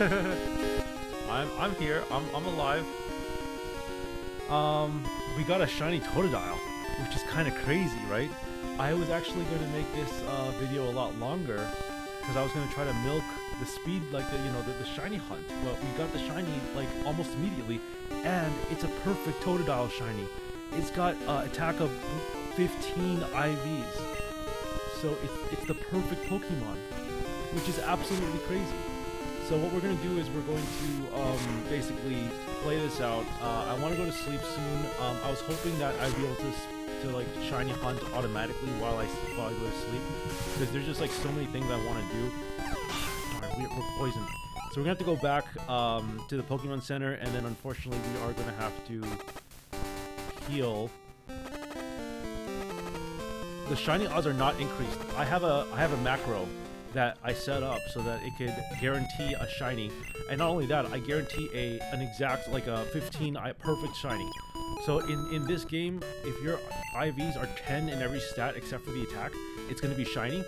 I'm here. I'm alive. We got a shiny Totodile, which is kind of crazy, right? I was actually going to make this video a lot longer because I was going to try to milk the speed, like the shiny hunt. But we got the shiny like almost immediately, and it's a perfect Totodile shiny. It's got attack of 15 IVs, so it's the perfect Pokemon, which is absolutely crazy. So what we're going to do is we're going to basically play this out. I want to go to sleep soon. I was hoping that I'd be able to like shiny hunt automatically while I go to sleep, because there's just like so many things I want to do. Darn, we're poisoned. So we're going to have to go back to the Pokemon Center, and then unfortunately we are going to have to heal. The shiny odds are not increased. I have a macro that I set up so that it could guarantee a shiny, and not only that, I guarantee an exact like a 15 perfect shiny. So in this game, if your IVs are 10 in every stat except for the attack, it's going to be shiny,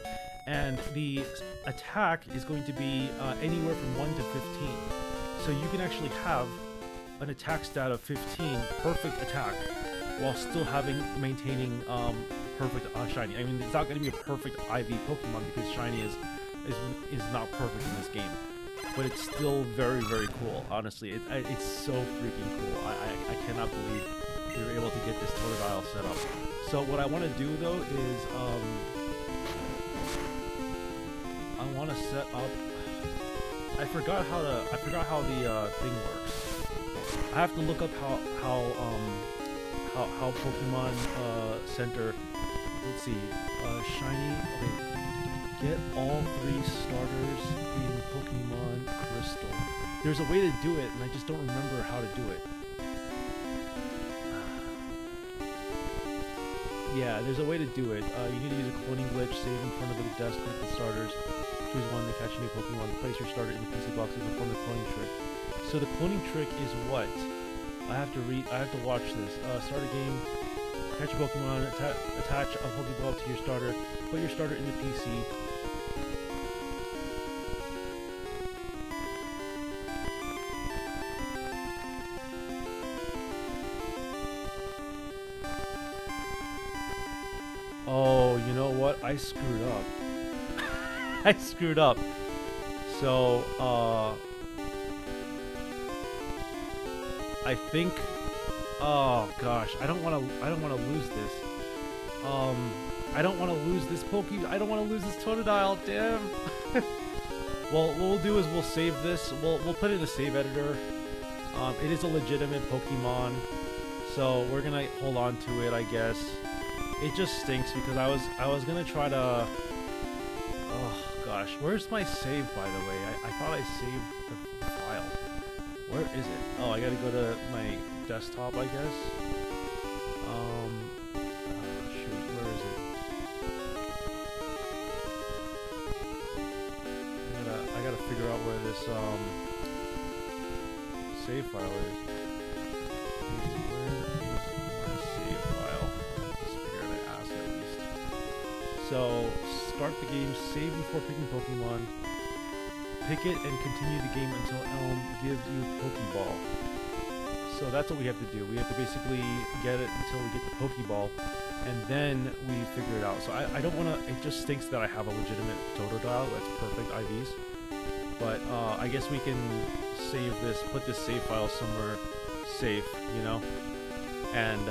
and the attack is going to be anywhere from 1 to 15. So you can actually have an attack stat of 15, perfect attack, while still maintaining perfect shiny. I mean, it's not going to be a perfect IV Pokemon because shiny is not perfect in this game, but it's still very, very cool. Honestly, it's so freaking cool. I cannot believe we were able to get this Totodile set up. So what I want to do though is I want to set up. I forgot how the thing works. I have to look up how Pokemon Center. Let's see, shiny. Okay, get all 3 starters in Pokemon Crystal. There's a way to do it, and I just don't remember how to do it. Yeah, there's a way to do it. You need to use a cloning glitch, save in front of the desk with the starters. Choose one to catch a new Pokemon. Place your starter in the PC box and perform the cloning trick. So the cloning trick is what? I have to watch this. Start a game. Catch a Pokemon, attach a Pokeball to your starter, put your starter in the PC. Oh, you know what? I screwed up. I screwed up. So, I think. Oh gosh, I don't want to lose this. I don't want to lose this I don't want to lose this Totodile. Damn. Well, what we'll do is we'll save this. We'll put it in the save editor. It is a legitimate Pokemon, so we're gonna hold on to it, I guess. It just stinks because I was gonna try to. Oh gosh, where's my save, by the way? I thought I saved the file. Where is it? Oh, I gotta go to my desktop, I guess. Shoot, where is it? I gotta figure out where this save file is. Where is my save file? Just figure my ass at least. So start the game, save before picking Pokemon. Pick it and continue the game until Elm gives you Pokeball. So that's what we have to do. We have to basically get it until we get the Pokeball, and then we figure it out. So I don't want to. It just stinks that I have a legitimate Totodile that's perfect IVs. But I guess we can save this, put this save file somewhere safe, you know. And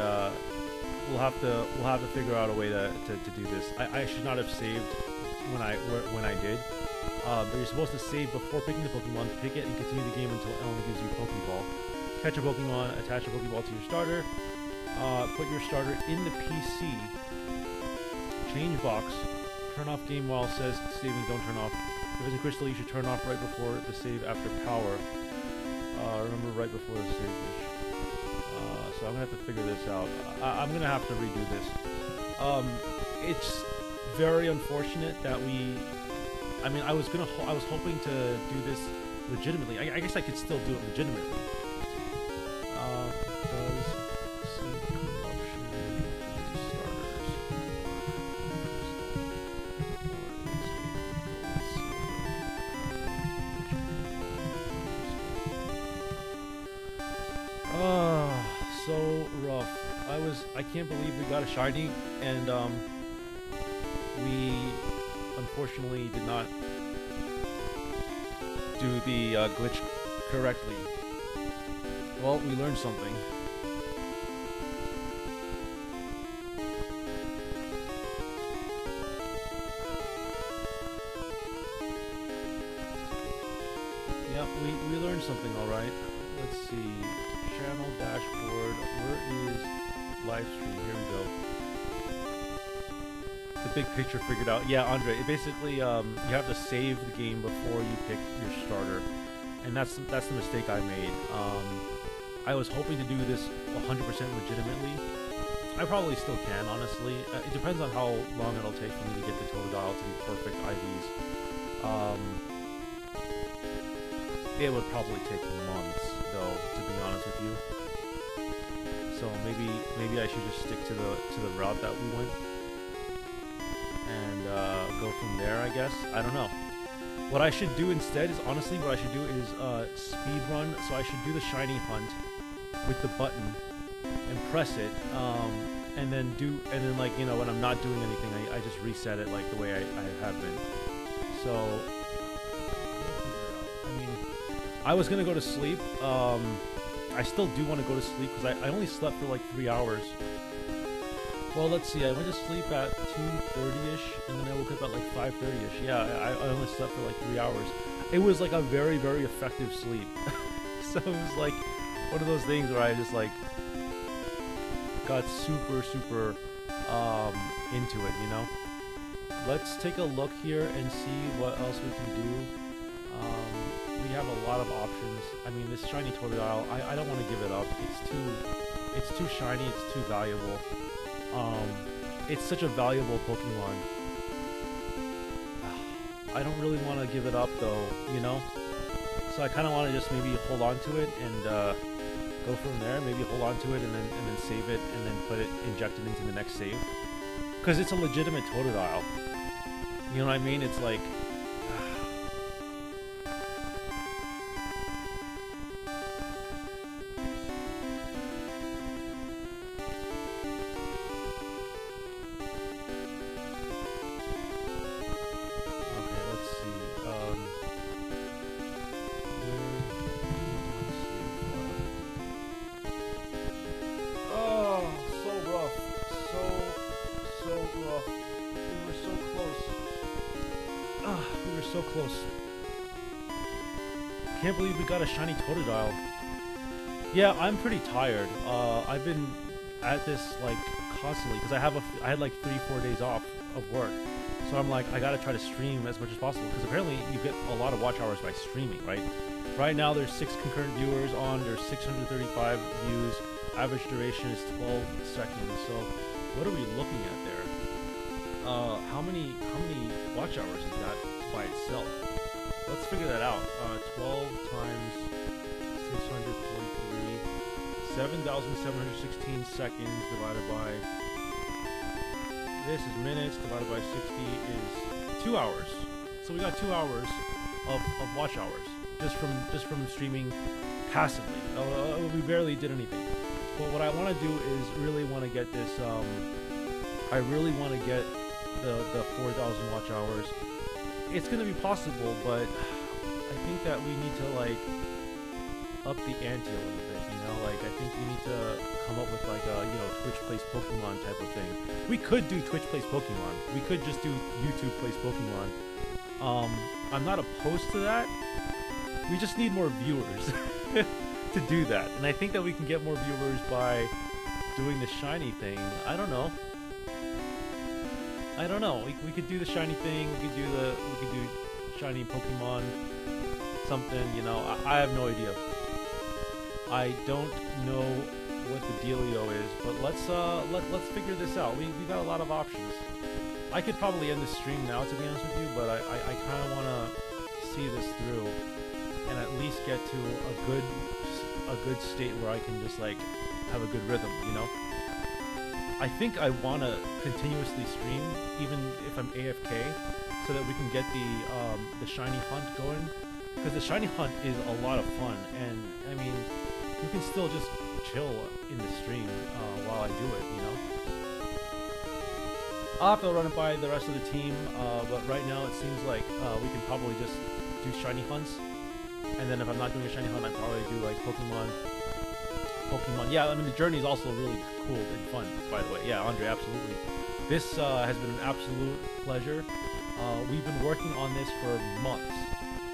we'll have to figure out a way to do this. I should not have saved when I did. But you're supposed to save before picking the Pokemon, pick it, and continue the game until Ellen gives you Pokeball. Catch a Pokemon, attach a Pokeball to your starter, put your starter in the PC, change box, turn off game while it says saving, don't turn off. If it's a crystal, you should turn off right before the save after power. Remember, right before the save dish. So I'm going to have to figure this out. I'm going to have to redo this. It's very unfortunate that I mean, I was hoping to do this legitimately. I guess I could still do it legitimately. Does seed corruption restarters can't believe we got a shiny, and we unfortunately did not do the glitch correctly. Well, we learned something. Yep, we learned something, alright. Let's see. Channel dashboard. Where is live stream? Here we go. The big picture figured out. Yeah, Andre, it basically you have to save the game before you pick your starter. And that's the mistake I made. I was hoping to do this 100% legitimately. I probably still can, honestly. It depends on how long it'll take for me to get the Totodile to be perfect IVs. It would probably take months, though, to be honest with you. So maybe I should just stick to the route that we went and go from there, I guess. I don't know. What I should do instead is, honestly, what I should do is speed run. So I should do the shiny hunt with the button and press it, and then like, you know, when I'm not doing anything, I just reset it like the way I have been. So I mean, I was gonna go to sleep. I still do want to go to sleep because I only slept for like 3 hours. Well, let's see. I went to sleep at 2:30ish, and then I woke up at like 5:30ish. Yeah, I only slept for like 3 hours. It was like a very, very effective sleep. So it was like one of those things where I just like got super, super into it, you know? Let's take a look here and see what else we can do. We have a lot of options. I mean, this shiny Totodile, I don't want to give it up. It's too shiny, it's too valuable. It's such a valuable Pokemon. I don't really want to give it up though, you know? So I kind of want to just maybe hold on to it and go from there. Maybe hold on to it and then save it and then inject it into the next save. Because it's a legitimate Totodile. You know what I mean? It's like... so close. Can't believe we got a shiny Totodile. Yeah, I'm pretty tired. I've been at this like constantly because I had like 3-4 days off of work. So I'm like, I gotta try to stream as much as possible because apparently you get a lot of watch hours by streaming, right? Right now there's 6 concurrent viewers on, there's 635 views. Average duration is 12 seconds. So what are we looking at there? How many watch hours is that by itself? Let's figure that out. 12 times 643, 7,716 seconds divided by, this is minutes, divided by 60 is 2 hours. So we got 2 hours of watch hours just from streaming passively. We barely did anything. But what I want to do is really want to get this, I really want to get the 4,000 watch hours. It's going to be possible, but I think that we need to like up the ante a little bit, you know? Like I think we need to come up with like a, you know, Twitch Plays Pokemon type of thing. We could do Twitch Plays Pokemon. We could just do YouTube Plays Pokemon. I'm not opposed to that. We just need more viewers to do that. And I think that we can get more viewers by doing the shiny thing. I don't know. We could do the shiny thing. We could do shiny Pokemon something. You know, I have no idea. I don't know what the dealio is, but let's figure this out. We got a lot of options. I could probably end the stream now, to be honest with you, but I kind of want to see this through and at least get to a good state where I can just like have a good rhythm, you know? I think I want to continuously stream even if I'm AFK so that we can get the shiny hunt going, because the shiny hunt is a lot of fun. And I mean, you can still just chill in the stream while I do it, you know? I'll have to run it by the rest of the team, but right now it seems like we can probably just do shiny hunts. And then if I'm not doing a shiny hunt, I'd probably do like Pokemon. Yeah, I mean, the journey is also really cool and fun, by the way. Yeah, Andre, absolutely. This has been an absolute pleasure. We've been working on this for months.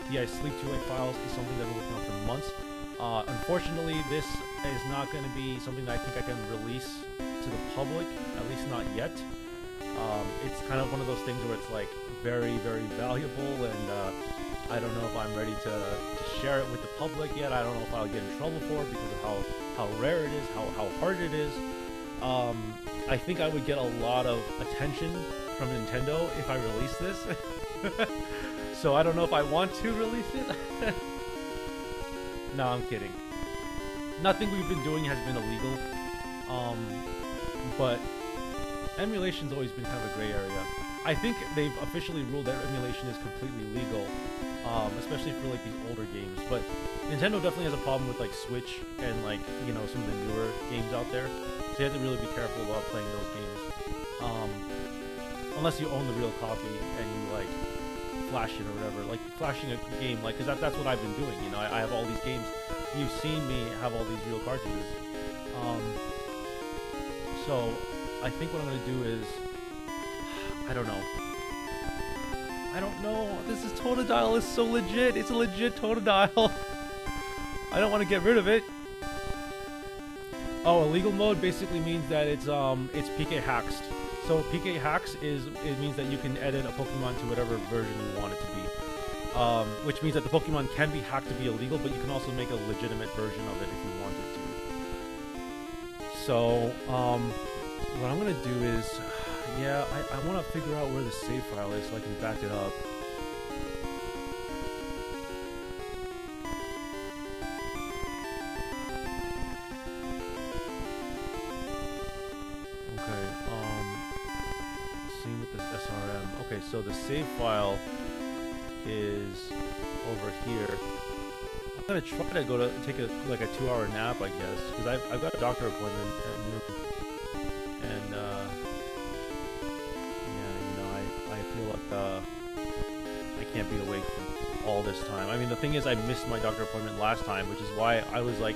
The Sleep 2A files is something that we're working on for months. Unfortunately, this is not going to be something that I think I can release to the public, at least not yet. It's kind of one of those things where it's like very, very valuable, and I don't know if I'm ready to share it with the public yet. I don't know if I'll get in trouble for it because of how rare it is, how hard it is. I think I would get a lot of attention from Nintendo if I release this. So I don't know if I want to release it. No, I'm kidding. Nothing we've been doing has been illegal. But emulation's always been kind of a gray area. I think they've officially ruled that emulation is completely legal, especially for like these older games. But Nintendo definitely has a problem with like Switch and like, you know, some of the newer games out there. So you have to really be careful about playing those games. Unless you own the real copy and you like flash it or whatever, like flashing a game, like, because that's what I've been doing. You know, I have all these games. You've seen me have all these real cartridges. So I think what I'm gonna do is, I don't know. This is Totodile is so legit. It's a legit Totodile. I don't want to get rid of it. Oh, illegal mode basically means that it's PK Haxed. So PK Hacks means that you can edit a Pokemon to whatever version you want it to be. Which means that the Pokemon can be hacked to be illegal, but you can also make a legitimate version of it if you wanted to. So, what I'm gonna do is, yeah, I want to figure out where the save file is so I can back it up. Okay, so the save file is over here. I'm gonna try to take a 2-hour nap, I guess, because I've got a doctor appointment at noon, and yeah, you know, I feel like I can't be awake for all this time. I mean, the thing is, I missed my doctor appointment last time, which is why I was like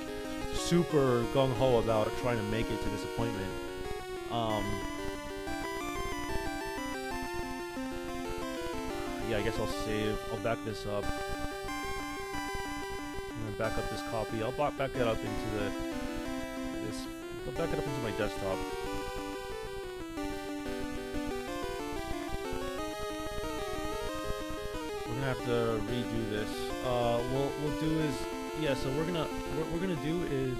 super gung ho about trying to make it to this appointment. Yeah, I guess I'll back this up. I'm gonna back up this copy. I'll back it up into I'll back it up into my desktop. We're gonna have to redo this. We'll do is, yeah, so what we're gonna do is,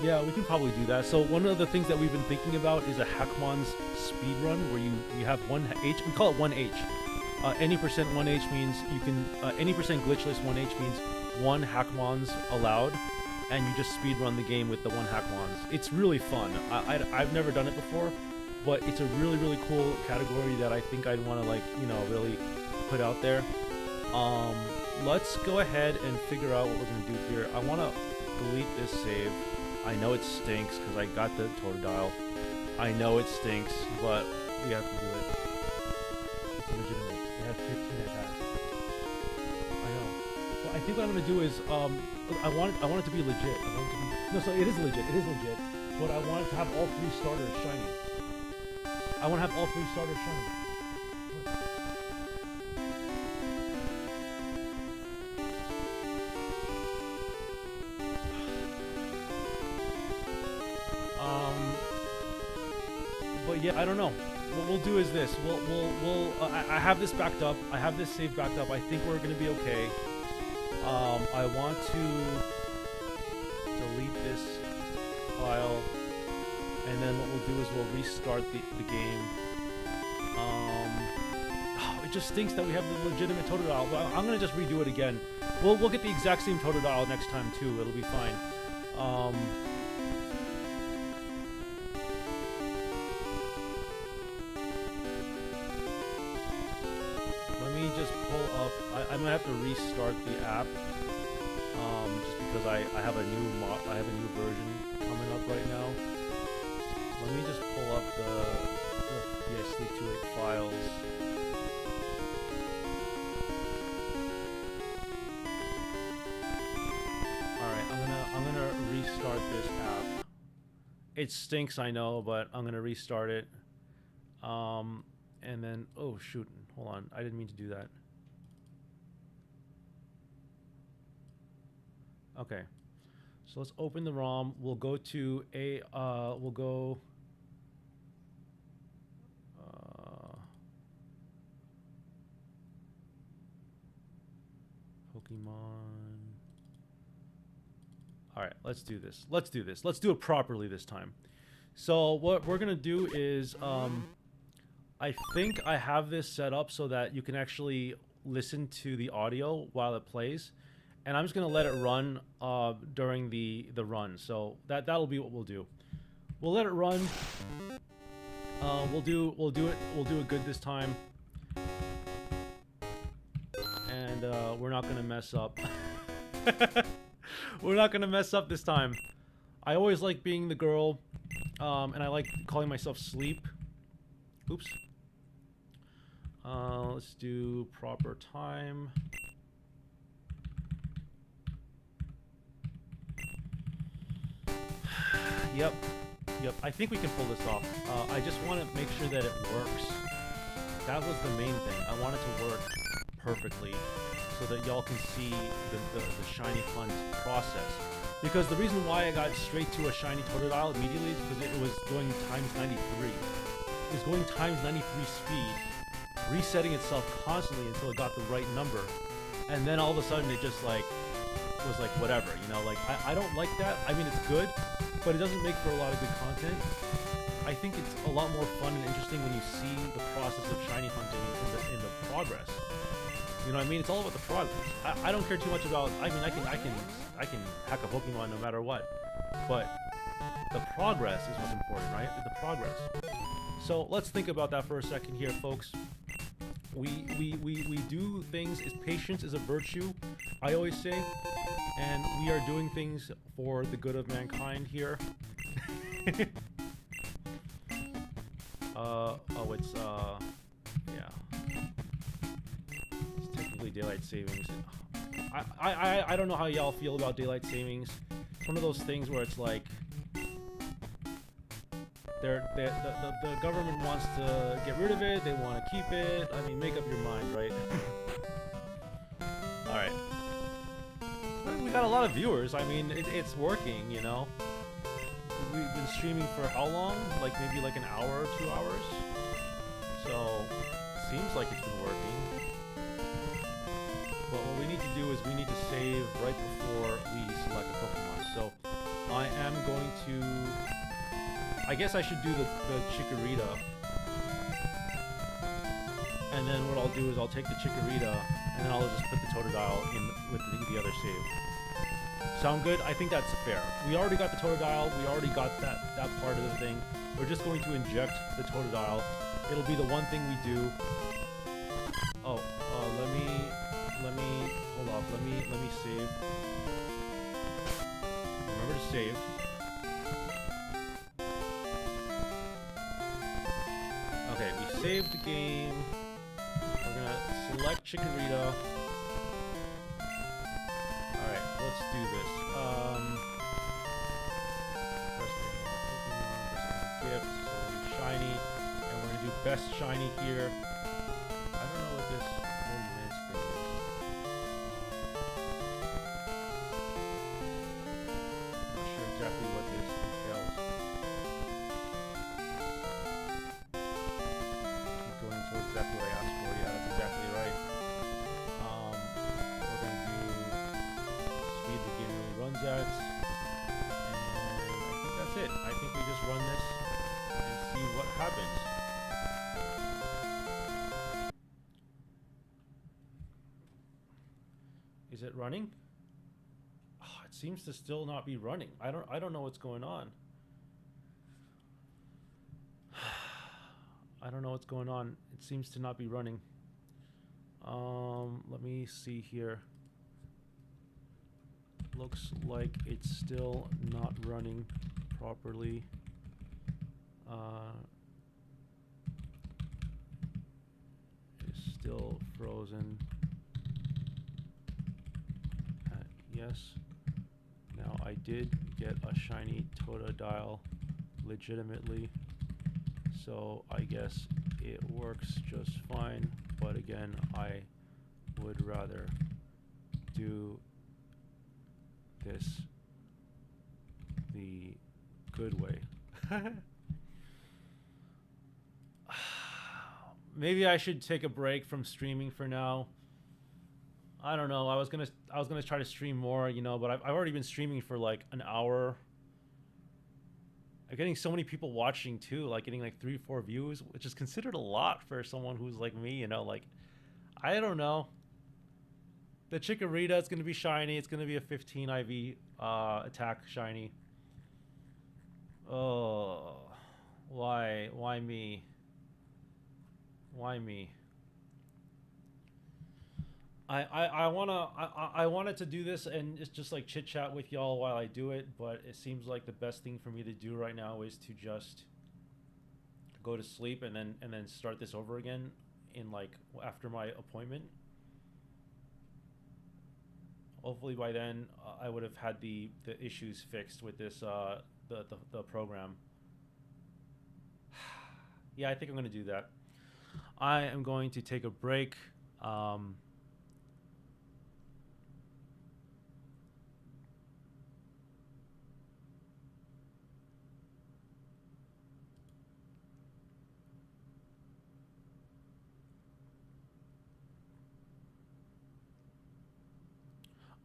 yeah, we can probably do that. So one of the things that we've been thinking about is a Hackmon's speedrun, where you have 1H. We call it 1H. Any percent 1H means you can. Any percent glitchless 1H means 1 Hackmon's allowed, and you just speedrun the game with the 1 Hackmon's. It's really fun. I've never done it before, but it's a really cool category that I think I'd want to, like, you know, really put out there. Let's go ahead and figure out what we're gonna do here. I want to delete this save. I know it stinks because I got the Totodile. I know it stinks, but we have to do it. It's legitimate. It has 15 attacks. I know. Well, I think what I'm gonna do is, I want it to be legit. No, so it is legit. It is legit. But I want it to have all 3 starters shiny. I want to have all 3 starters shiny. But yeah, I don't know. What we'll do is this. I have this backed up. I have this save backed up. I think we're gonna be okay. I want to delete this file, and then what we'll do is we'll restart the game. Oh, it just stinks that we have the legitimate Totodile. But I'm gonna just redo it again. We'll get the exact same Totodile next time too. It'll be fine. Just pull up. I might have to to restart the app, just because I have a new version coming up right now. Let me just pull up the PS Sleep 2.8 files. I'm gonna restart this app. It stinks, I know, but I'm gonna restart it. And then, oh shoot, hold on, I didn't mean to do that. Okay, so let's open the ROM. We'll go to we'll go. Pokemon. All right, let's do this. Let's do this. Let's do it properly this time. So what we're gonna do is, I think I have this set up so that you can actually listen to the audio while it plays, and I'm just gonna let it run during the run. So that'll be what we'll do. We'll let it run. We'll do it good this time, and we're not gonna mess up. We're not gonna mess up this time. I always like being the girl, and I like calling myself Sleep. Oops. Let's do proper time. Yep. I think we can pull this off. I just want to make sure that it works. That was the main thing. I want it to work perfectly so that y'all can see the shiny hunt process. Because the reason why I got straight to a shiny Totodile immediately is because it was going times 93. It was going times 93 speed, resetting itself constantly until it got the right number. And then all of a sudden it just like was like whatever, you know, like I don't like that. I mean, it's good, but it doesn't make for a lot of good content. I think it's a lot more fun and interesting when you see the process of shiny hunting in the progress. You know what I mean? It's all about the progress. I don't care too much about. I mean, I can hack a Pokemon no matter what, but the progress is what's important, right? The progress. So let's think about that for a second here, folks. We do things. Patience is a virtue, I always say, and we are doing things for the good of mankind here. It's yeah. It's technically daylight savings. I don't know how y'all feel about daylight savings. It's one of those things where it's like the government wants to get rid of it. They want to keep it. I mean, make up your mind, right? All right. We got a lot of viewers. I mean, it's working, you know. We've been streaming for how long? Like maybe like an hour or 2 hours. So seems like it's been working. But what we need to do is we need to save right before we select a Pokemon. So I am going to. I guess I should do the Chikorita. And then what I'll do is I'll take the Chikorita and then I'll just put the Totodile in with the other save. Sound good? I think that's fair. We already got the Totodile. We already got that part of the thing. We're just going to inject the Totodile. It'll be the one thing we do. Oh, let me hold off. Let me save. Remember to save. Okay, we saved the game. We're gonna select Chikorita. Alright, let's do this. Gift, so shiny, and we're gonna do best shiny here. I don't know what this 40 minutes thing is. I'm not sure exactly what this entails. Keep going until exactly what I asked for. Yeah, that's exactly right. We're gonna do speed the game really runs at, and I think that's it. I think we just run this and see what happens. Is it running? Oh, it seems to still not be running. I don't know what's going on. I don't know what's going on. It seems to not be running. Let me see here. Looks like it's still not running properly. It's still frozen. Yes. Now I did get a shiny Totodile legitimately, so I guess it works just fine. But again, I would rather do this the good way. Maybe I should take a break from streaming for now. I don't know. I was gonna try to stream more, you know, but I've already been streaming for like an hour. I'm getting so many people watching too, like getting like 3-4 views, which is considered a lot for someone who's like me, you know. Like, I don't know. The Chikorita is gonna be shiny. It's gonna be a 15 IV attack shiny. Oh, why me? Why me? I wanted to do this and it's just like chit chat with y'all while I do it, but it seems like the best thing for me to do right now is to just go to sleep and then start this over again in like after my appointment. Hopefully by then I would have had the issues fixed with this the program. Yeah, I think I'm gonna do that. I am going to take a break.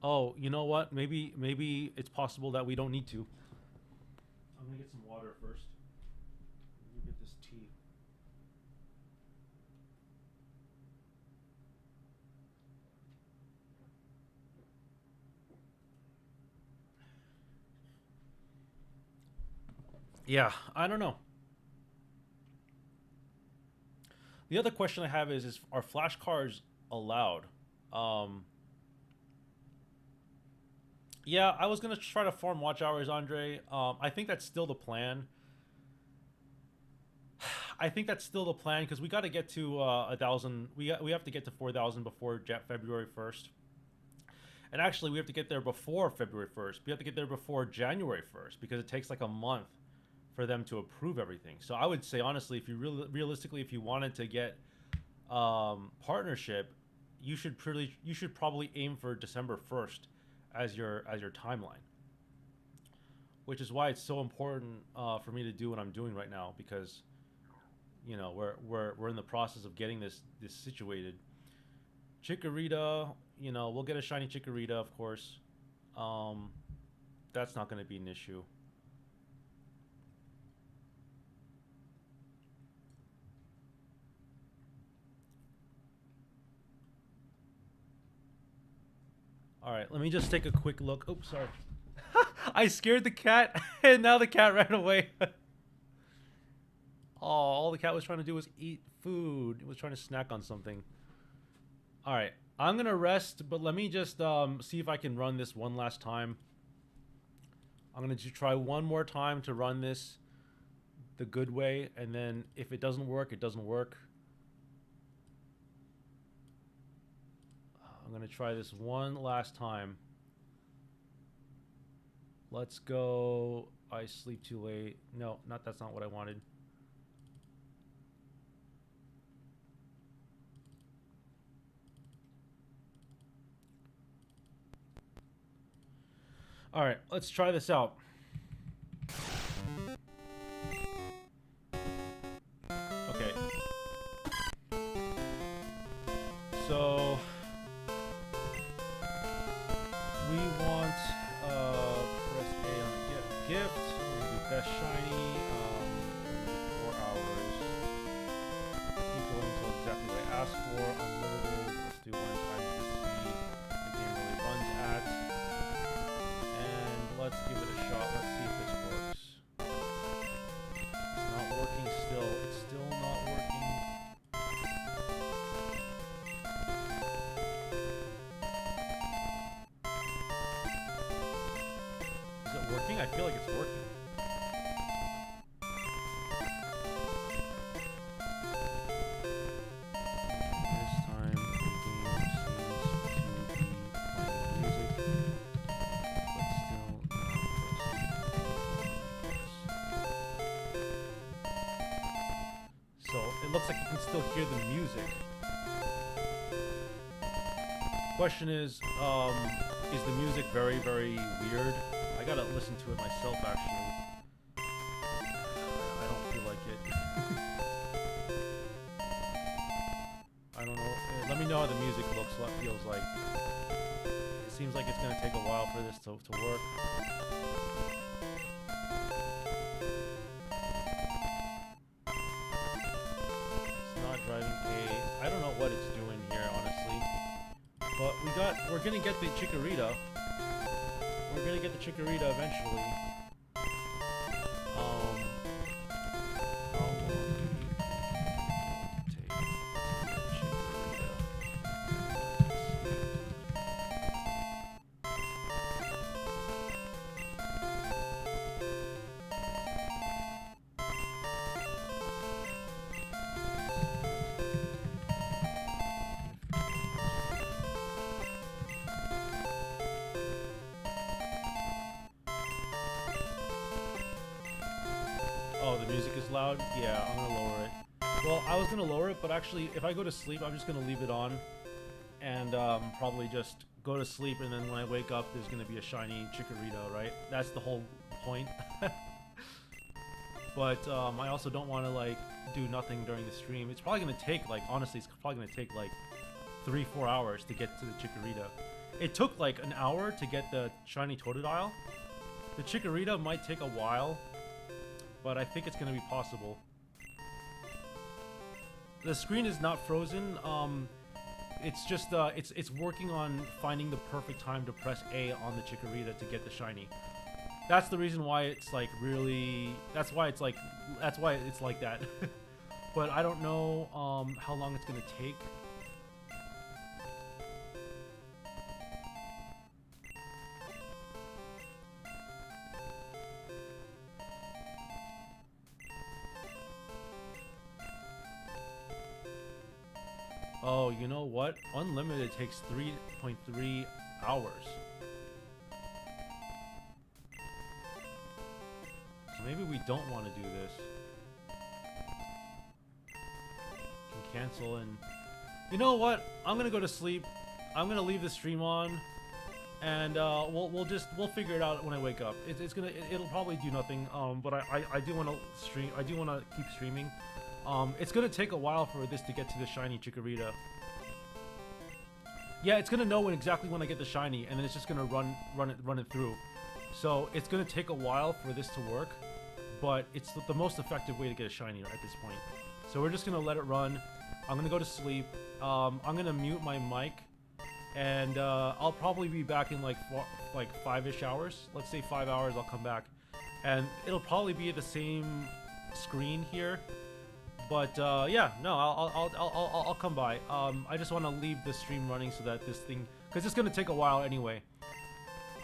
Oh, you know what? Maybe it's possible that we don't need to. I'm gonna get some water first. Let me get this tea. Yeah, I don't know. The other question I have is are flashcards allowed? Yeah, I was gonna try to farm watch hours, Andre. I think that's still the plan. I think that's still the plan because we got to get to 1,000. We have to get to 4,000 before February 1st. And actually, we have to get there before February 1st. We have to get there before January 1st because it takes like a month for them to approve everything. So I would say honestly, if you realistically, if you wanted to get partnership, you should probably aim for December 1st as your timeline. Which is why it's so important for me to do what I'm doing right now because you know we're in the process of getting this situated. Chikorita, you know, we'll get a shiny Chikorita, of course. That's not going to be an issue. All right, let me just take a quick look. Oops, sorry. I scared the cat, and now the cat ran away. Oh, all the cat was trying to do was eat food. It was trying to snack on something. All right, I'm going to rest, but let me just see if I can run this one last time. I'm going to try one more time to run this the good way, and then if it doesn't work, it doesn't work. I'm going to try this one last time. Let's go. I sleep too late. No, that's not what I wanted. All right, let's try this out. Okay. So we want press A on the gift. We're gonna do best shiny. 4 hours. Keep going until exactly what I asked for. Unlimited. Let's do 1 times the speed the game really runs at. And let's give it a shot. Let's see if this works. feel like it's working. This time the game seems to be playing music, but still not pressing. So it looks like you can still hear the music. Question is the music very, very weird? I gotta listen to it myself, actually. I don't feel like it. I don't know. Let me know how the music feels like. It seems like it's gonna take a while for this to work. It's not driving A. I don't know what it's doing here, honestly. But we're gonna get the Chikorita. We're gonna get the Chikorita eventually. How long will it take to get Chikorita? Oh, the music is loud? Yeah, I'm gonna lower it. Well, I was gonna lower it, but actually, if I go to sleep, I'm just gonna leave it on. And probably just go to sleep, and then when I wake up, there's gonna be a shiny Chikorita, right? That's the whole point. But I also don't want to, like, do nothing during the stream. It's probably gonna take, like, honestly, it's probably gonna take, like, 3-4 hours to get to the Chikorita. It took, like, an hour to get the shiny Totodile. The Chikorita might take a while, but I think it's gonna be possible. The screen is not frozen. It's just it's working on finding the perfect time to press A on the Chikorita to get the shiny. That's the reason why it's like really. That's why it's like that. But I don't know how long it's gonna take. Oh, you know what? Unlimited takes 3.3 hours. So maybe we don't want to do this. Can cancel and... You know what? I'm gonna go to sleep. I'm gonna leave the stream on. And we'll figure it out when I wake up. It'll probably do nothing. But I do want to stream. I do want to keep streaming. It's gonna take a while for this to get to the shiny Chikorita. Yeah, it's gonna know exactly when I get the shiny, and then it's just gonna run it through. So it's gonna take a while for this to work, but it's the most effective way to get a shiny at this point. So we're just gonna let it run. I'm gonna go to sleep. I'm gonna mute my mic, and I'll probably be back in like 5-ish hours. Let's say 5 hours. I'll come back, and it'll probably be the same screen here. But yeah, no, I'll come by. I just want to leave the stream running so that this thing, because it's gonna take a while anyway.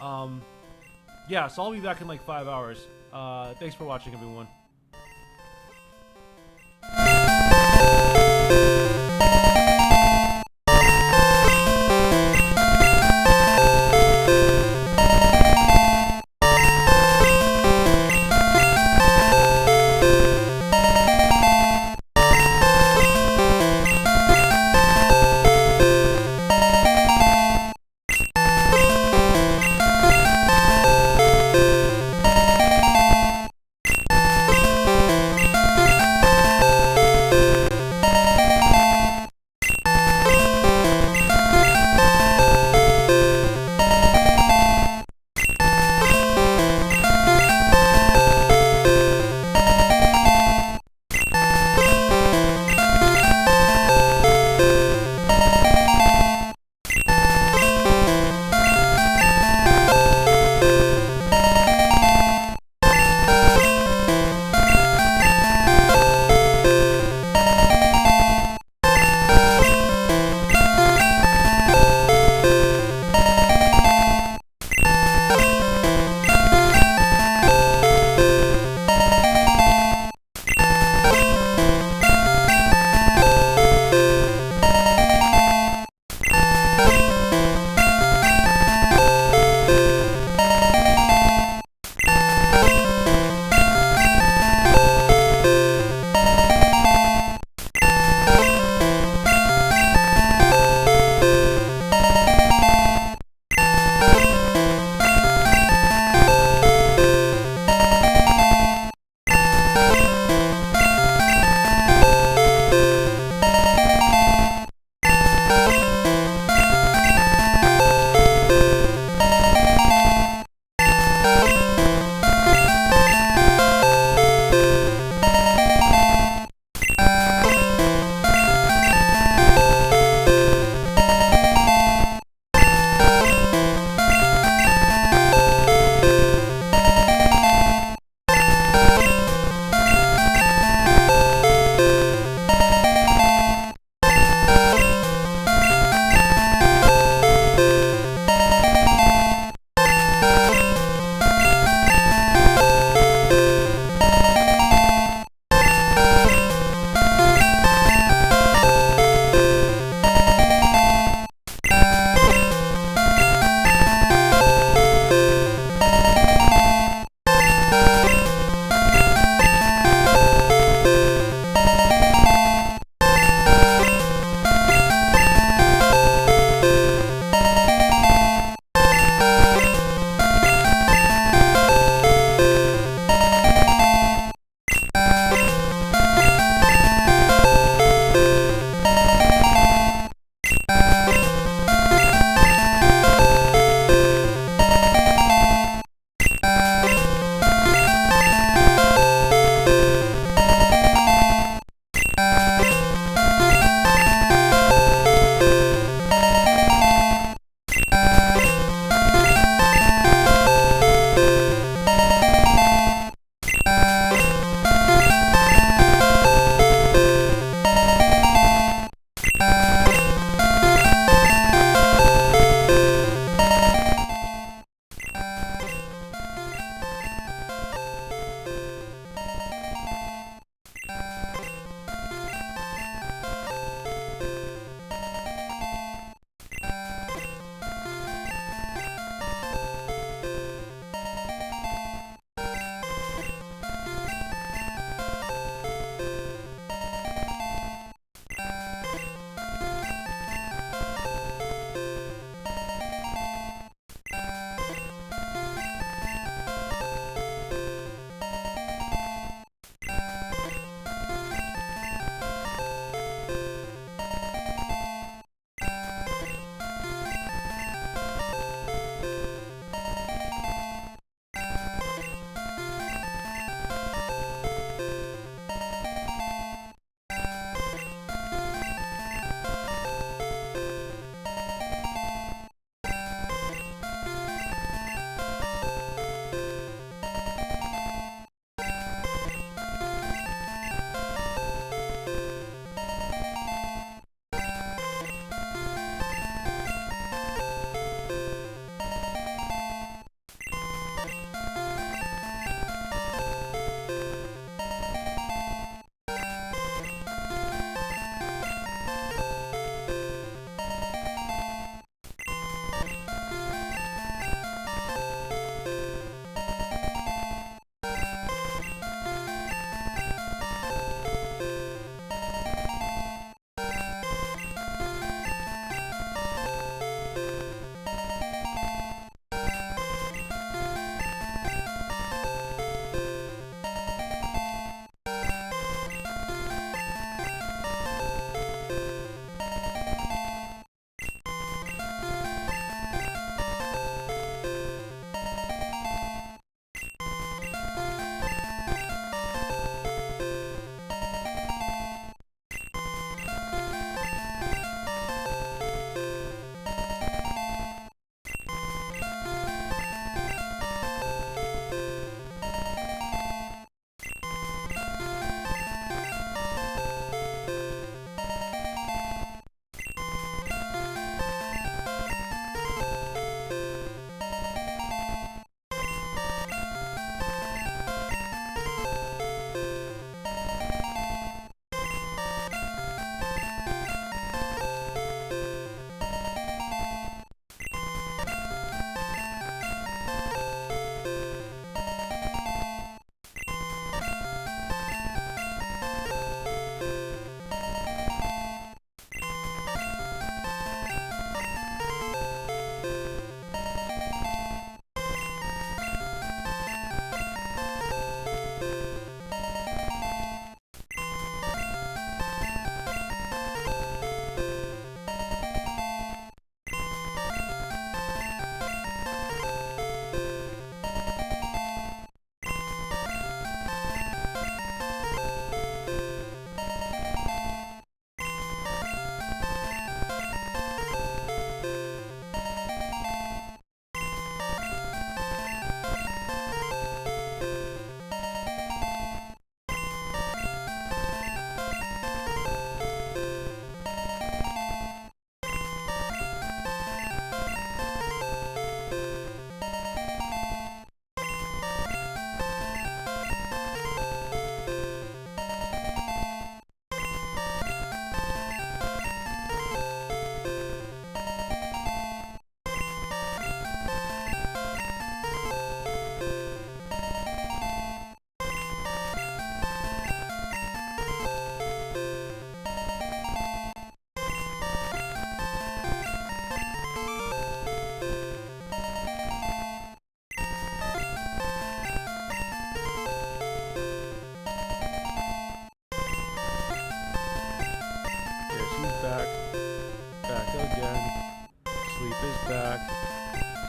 Yeah, so I'll be back in like 5 hours. Thanks for watching, everyone.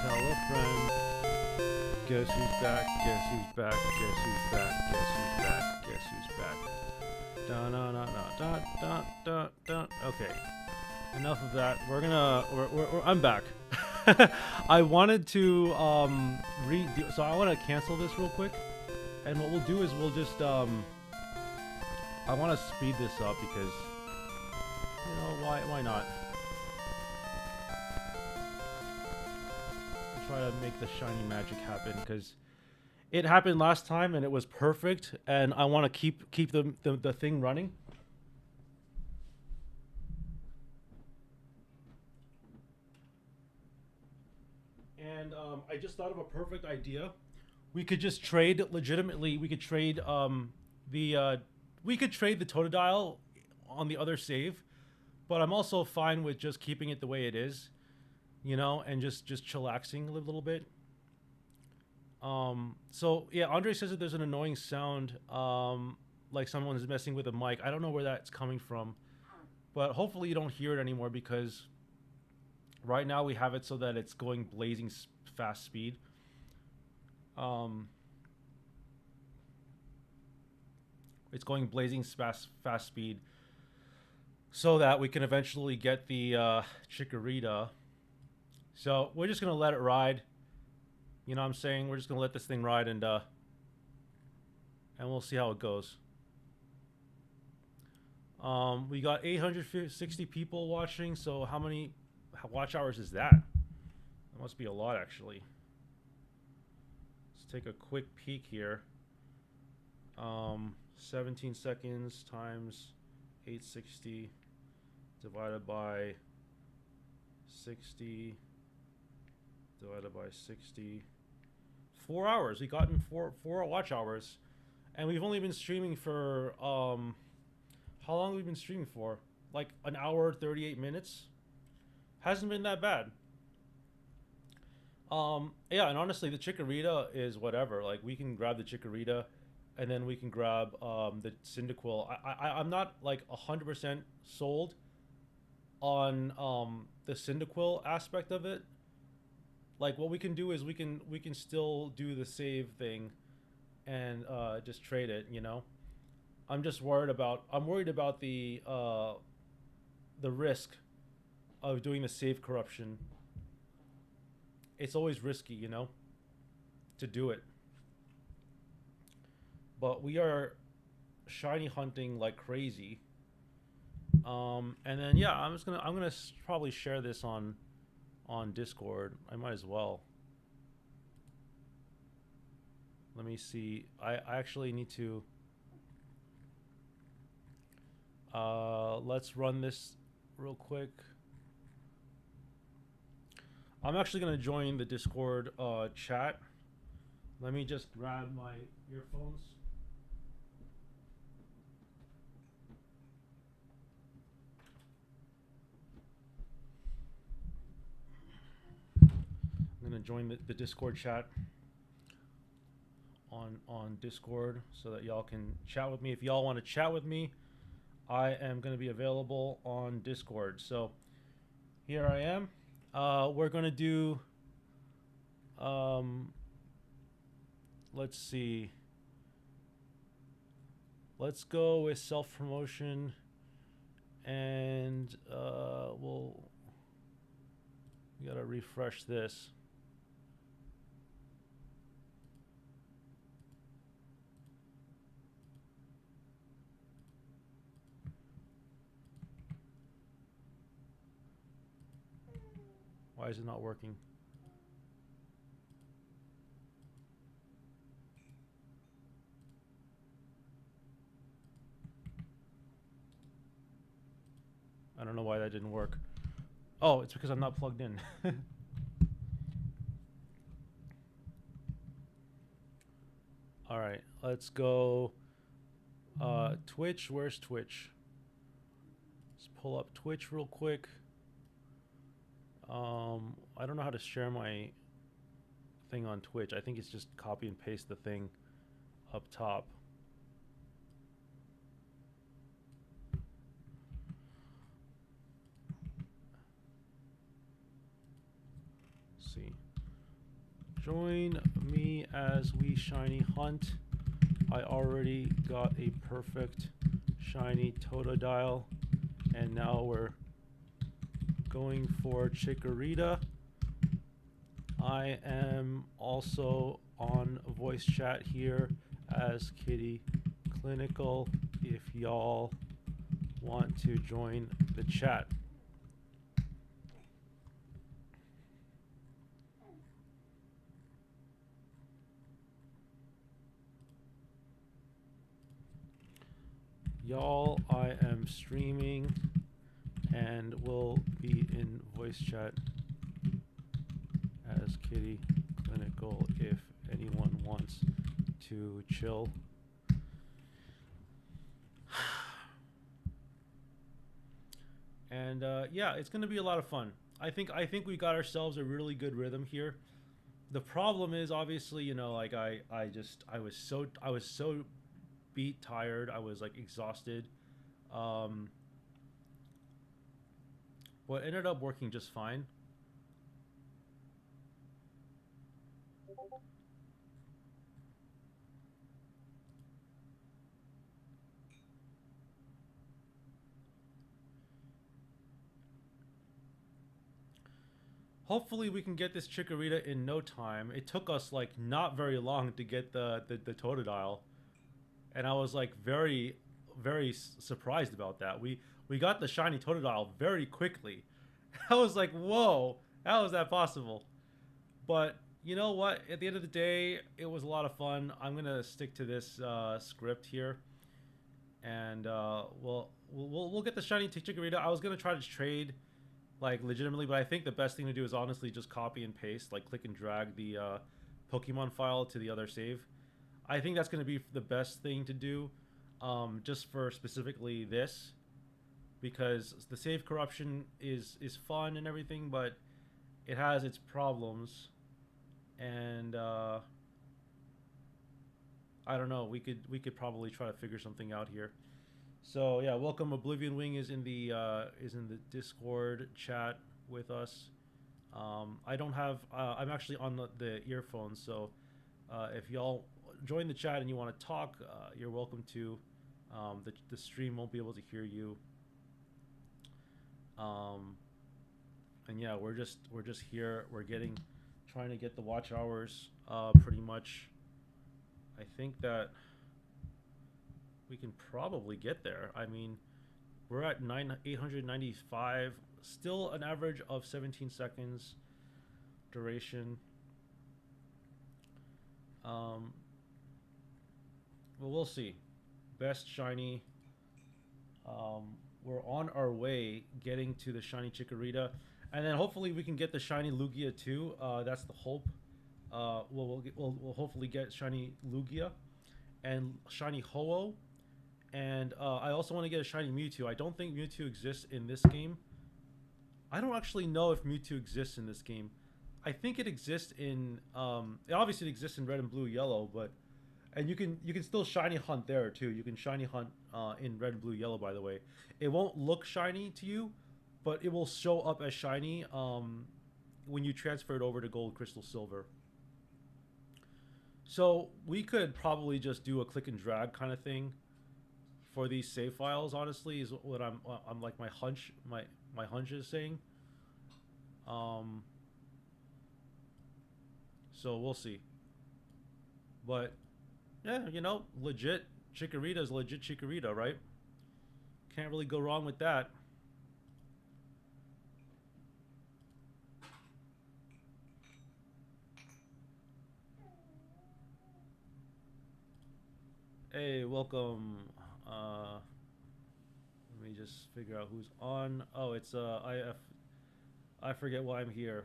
Tell a friend. Guess who's back? Guess who's back? Guess who's back? Guess who's back? Guess who's back? Dun dun dun dun dun dun dun. Okay. Enough of that. I'm back. I wanted to so I want to cancel this real quick, and what we'll do is we'll just I want to speed this up because why not? Try to make the shiny magic happen because it happened last time and it was perfect, and I want to keep the thing running. And I just thought of a perfect idea. We could just trade legitimately. We could trade the Totodile on the other save, but I'm also fine with just keeping it the way it is, and just chillaxing a little bit. So yeah, Andre says that there's an annoying sound, like someone's messing with a mic. I don't know where that's coming from, but hopefully you don't hear it anymore because right now we have it so that it's going blazing fast speed. It's going blazing fast speed so that we can eventually get the Chikorita. So we're just gonna let it ride. You know what I'm saying? We're just gonna let this thing ride, and we'll see how it goes. We got 860 people watching. So how many watch hours is that? That must be a lot, actually. Let's take a quick peek here. 17 seconds times 860 divided by 60 divided by 60. 4 hours. We gotten four watch hours, and we've only been streaming for how long have we been streaming for? Like an hour 38 minutes. Hasn't been that bad. Yeah, and honestly, the Chikorita is whatever. Like, we can grab the Chikorita, and then we can grab the Cyndaquil. I'm not like 100% sold on the Cyndaquil aspect of it. Like, what we can do is we can still do the save thing and just trade it. I'm just worried about the risk of doing the save corruption. It's always risky, to do it. But we are shiny hunting like crazy. And then yeah, I'm gonna probably share this on Discord. I might as well. Let me see. I actually need to. Let's run this real quick. I'm actually gonna join the Discord chat. Let me just grab my earphones. I'm gonna join the Discord chat on Discord so that y'all can chat with me. If y'all want to chat with me, I am gonna be available on Discord. So here I am. We're gonna do. Let's see. Let's go with self-promotion, and we gotta refresh this. Why is it not working? I don't know why that didn't work. Oh, it's because I'm not plugged in. All right, let's go. Twitch, where's Twitch? Let's pull up Twitch real quick. I don't know how to share my thing on Twitch. I think it's just copy and paste the thing up top. see. Join me as we shiny hunt. I already got a perfect shiny Totodile, and now we're going for Chikorita. I am also on voice chat here as Kitty Clinical if y'all want to join the chat. Y'all, I am streaming and will be in voice chat as Kitty Clinical if anyone wants to chill. And yeah, it's gonna be a lot of fun. I think we got ourselves a really good rhythm here. The problem is obviously, you know, like I was so beat, tired. I was like exhausted. But ended up working just fine. Hopefully we can get this Chikorita in no time. It took us like not very long to get the Totodile. And I was like very surprised about that. We got the shiny Totodile very quickly. I was like, whoa, how is that possible? But you know what? At the end of the day, it was a lot of fun. I'm gonna stick to this script here, and we'll get the shiny Chikorita. I was gonna try to trade, like legitimately, but I think the best thing to do is honestly just copy and paste, like click and drag the Pokemon file to the other save. I think that's gonna be the best thing to do, just for specifically this, because the save corruption is fun and everything, but it has its problems, and I don't know. We could probably try to figure something out here. So yeah, welcome. Oblivion Wing is in the Discord chat with us. I don't have. I'm actually on the earphones, so if y'all join the chat and you want to talk, you're welcome to. The stream won't be able to hear you. And yeah, we're just here. We're trying to get the watch hours pretty much. I think that we can probably get there. I mean, we're at 895, still an average of 17 seconds duration. Well, we'll see. Best shiny. We're on our way getting to the shiny Chikorita, and then hopefully we can get the shiny Lugia too. That's the hope. We'll hopefully get shiny Lugia and shiny Ho-Oh, and I also want to get a shiny Mewtwo. I don't think Mewtwo exists in this game. I don't actually know if Mewtwo exists in this game. I think it exists in obviously it exists in Red and Blue Yellow, but and you can still shiny hunt there too. You can shiny hunt in Red and Blue Yellow, by the way. It won't look shiny to you, but it will show up as shiny when you transfer it over to Gold, Crystal, Silver. So we could probably just do a click and drag kind of thing for these save files. Honestly, is what I'm like my hunch is saying. So we'll see. But yeah, you know, legit Chikorita is legit Chikorita, right? Can't really go wrong with that. Hey, welcome. Let me just figure out who's on. Oh, it's I forget why I'm here.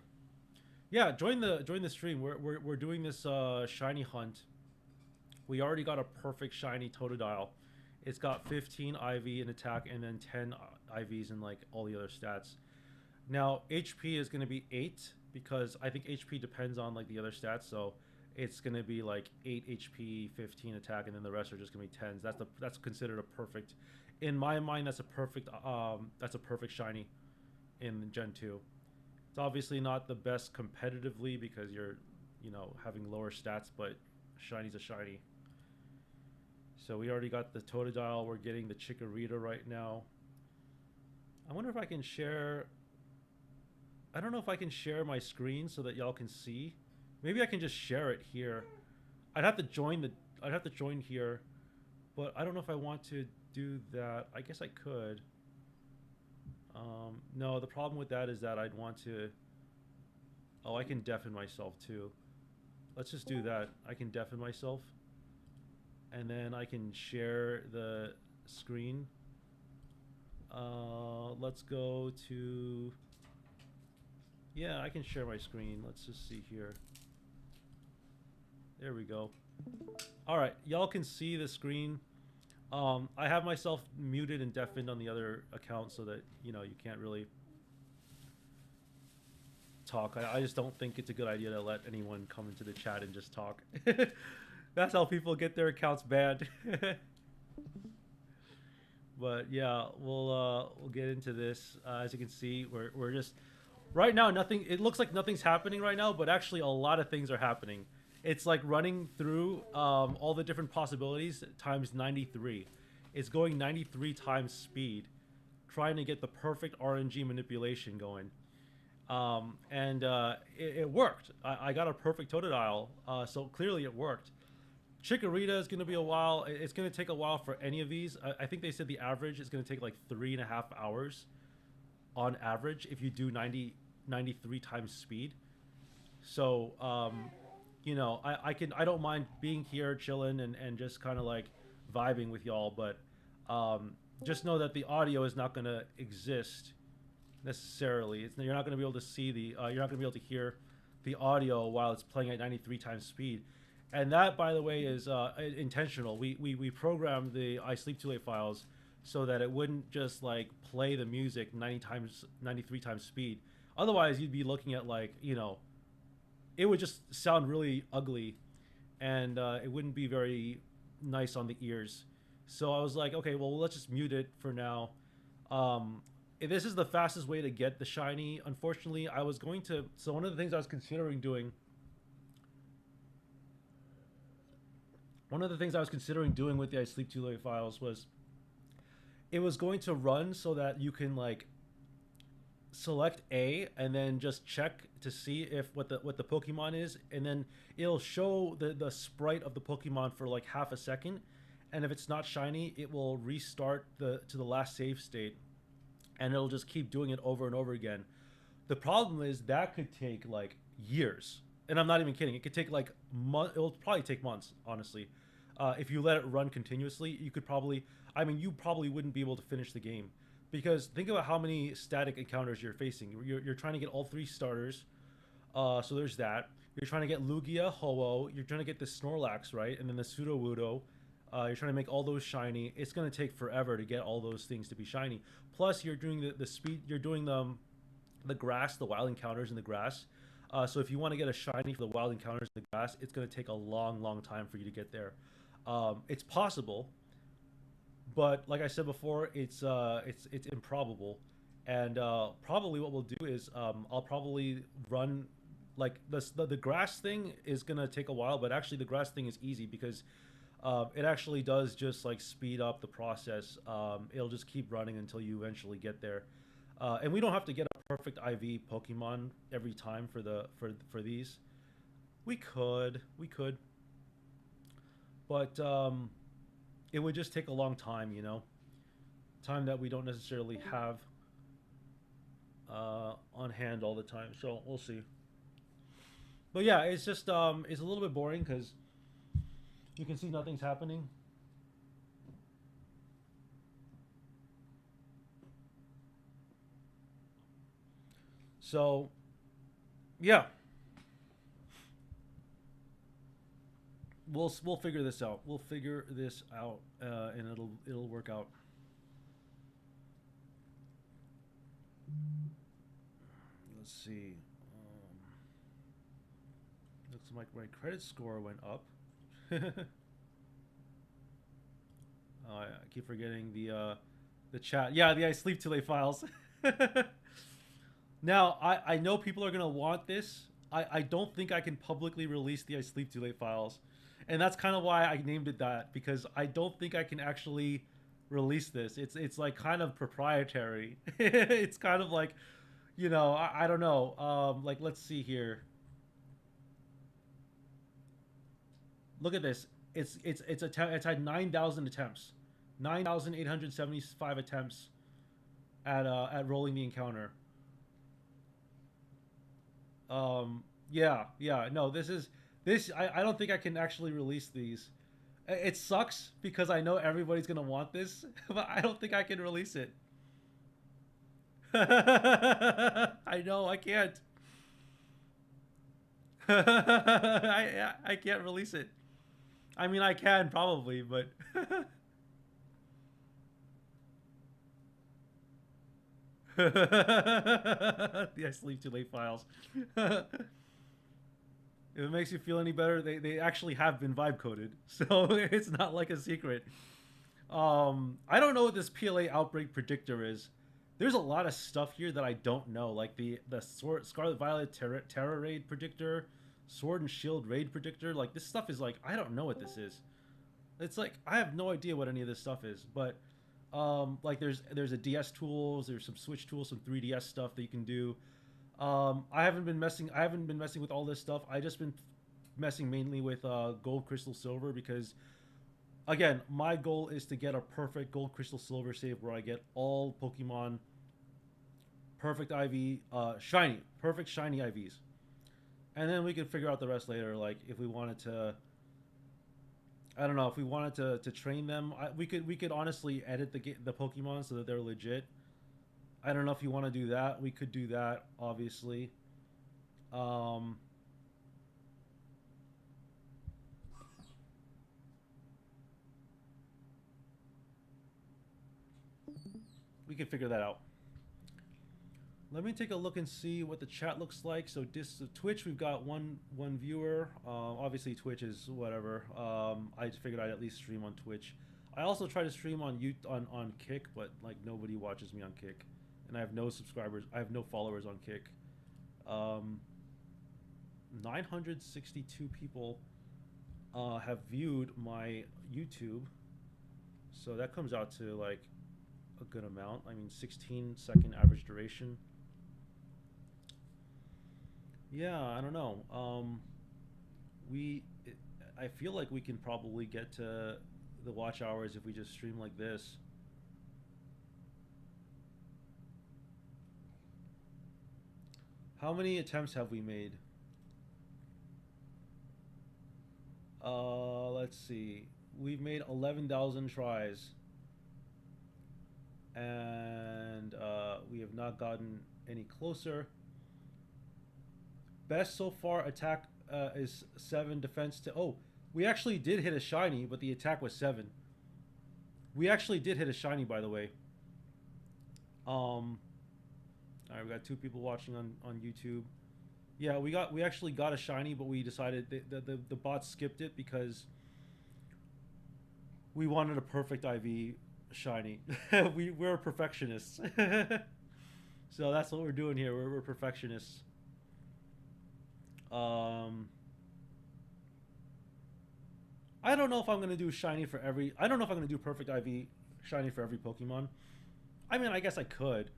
Yeah, join the stream. We're doing this shiny hunt. We already got a perfect shiny Totodile. It's got 15 IV in attack and then 10 IVs in like all the other stats. Now HP is going to be 8 because I think HP depends on like the other stats. So it's going to be like 8 HP, 15 attack, and then the rest are just going to be 10s. That's considered a perfect. In my mind, that's a perfect shiny in Gen 2. It's obviously not the best competitively because you're, you know, having lower stats, but shiny's a shiny. So we already got the Totodile. We're getting the Chikorita right now. I wonder if I can share. I don't know if I can share my screen so that y'all can see. Maybe I can just share it here. I'd have to join the. I'd have to join here, but I don't know if I want to do that. I guess I could. No, the problem with that is that I'd want to. Oh, I can deafen myself too. Let's just do that. I can deafen myself, and then I can share the screen. Let's go to. Yeah, I can share my screen. Let's just see here. There we go. All right, y'all can see the screen. I have myself muted and deafened on the other account so that, you know, you can't really talk. I just don't think it's a good idea to let anyone come into the chat and just talk. That's how people get their accounts banned. But yeah, we'll get into this. As you can see, we're just right now nothing. It looks like nothing's happening right now, but actually a lot of things are happening. It's like running through all the different possibilities times 93. It's going 93 times speed, trying to get the perfect RNG manipulation going. It worked. I got a perfect Totodile, so clearly it worked. Chikorita is going to be a while. It's going to take a while for any of these. I think they said the average is going to take like 3.5 hours on average if you do 93 times speed. So, you know, I don't mind being here chilling and just kind of like vibing with y'all, but just know that the audio is not going to exist necessarily. You're not going to be able to see the you're not going to be able to hear the audio while it's playing at 93 times speed. And that, by the way, is intentional. We programmed the I Sleep Too Late files so that it wouldn't just like play the music 93 times speed. Otherwise, you'd be looking at like, you know, it would just sound really ugly, and it wouldn't be very nice on the ears. So I was like, okay, well, let's just mute it for now. This is the fastest way to get the shiny. Unfortunately, I was going to. So one of the things I was considering doing. One of the things I was considering doing with the I Sleep Too Late files was it was going to run so that you can like select A and then just check to see if what the Pokemon is, and then it'll show the sprite of the Pokemon for like half a second, and if it's not shiny, it will restart to the last save state, and it'll just keep doing it over and over again. The problem is that could take like years, and I'm not even kidding. It could take like months. It'll probably take months, honestly. If you let it run continuously, you could probably. I mean, you probably wouldn't be able to finish the game, because think about how many static encounters you're facing. You're trying to get all 3 starters. So there's that. You're trying to get Lugia, Ho-Oh. You're trying to get the Snorlax, right, and then the Sudowoodo. You're trying to make all those shiny. It's going to take forever to get all those things to be shiny. Plus, you're doing the speed. You're doing the grass, the wild encounters in the grass. So if you want to get a shiny for the wild encounters in the grass, it's going to take a long time for you to get there. It's possible, but like I said before, it's improbable. And probably what we'll do is I'll probably run like the grass thing is going to take a while, but actually the grass thing is easy because it actually does just like speed up the process. It'll just keep running until you eventually get there. And we don't have to get a perfect IV Pokemon every time for these. We could, but it would just take a long time, you know, time that we don't necessarily have on hand all the time. So we'll see. But yeah, it's just it's a little bit boring because you can see nothing's happening. So, yeah, we'll figure this out. We'll figure this out, and it'll work out. Let's see. Looks like my credit score went up. I keep forgetting the chat. Yeah, the I Sleep Too Late files. Now, I know people are gonna want this. I don't think I can publicly release the I Sleep Too Late files, and that's kind of why I named it that, because I don't think I can actually release this. It's like kind of proprietary. It's kind of like, I don't know. Like, let's see here. Look at this. It's had 9,000 attempts, 9,875 attempts at rolling the encounter. Yeah. No, this. I don't think I can actually release these. It sucks because I know everybody's gonna want this, but I don't think I can release it. I know I can't. I can't release it. I mean, I can probably, but the I Sleep Too Late files. If it makes you feel any better, they actually have been vibe coded, so it's not like a secret. I don't know what this PLA outbreak predictor is. There's a lot of stuff here that I don't know, like the Scarlet Violet Terror Raid predictor, Sword and Shield Raid predictor. Like this stuff is like I don't know what this is. It's like I have no idea what any of this stuff is, but like there's a DS tools, there's some Switch tools, some 3DS stuff that you can do. I haven't been messing. I haven't been messing with all this stuff. I just been messing mainly with Gold, Crystal, Silver because, again, my goal is to get a perfect Gold, Crystal, Silver save where I get all Pokemon perfect IV, shiny, perfect shiny IVs, and then we can figure out the rest later. Like if we wanted to, I don't know, if we wanted to train them, we could honestly edit the Pokemon so that they're legit. I don't know if you want to do that. We could do that, obviously. Um, we could figure that out. Let me take a look and see what the chat looks like. So Twitch, we've got one viewer. Obviously, Twitch is whatever. I figured I'd at least stream on Twitch. I also try to stream on Kick, but like nobody watches me on Kick, and I have no subscribers. I have no followers on Kick. Um, 962 people have viewed my YouTube, so that comes out to like a good amount. I mean, 16-second average duration. Yeah, I don't know. We, it, I feel like we can probably get to the watch hours if we just stream like this. How many attempts have we made? Let's see. We've made 11,000 tries, and we have not gotten any closer. Best so far attack is 7, defense to. Oh, we actually did hit a shiny, but the attack was 7. We actually did hit a shiny, by the way. All right, we got 2 people watching on YouTube. Yeah, we actually got a shiny, but we decided the bot skipped it because we wanted a perfect IV shiny. We're perfectionists. So that's what we're doing here. We're perfectionists. I don't know if I'm gonna do shiny for every. I don't know if I'm gonna do perfect IV shiny for every Pokemon. I mean, I guess I could.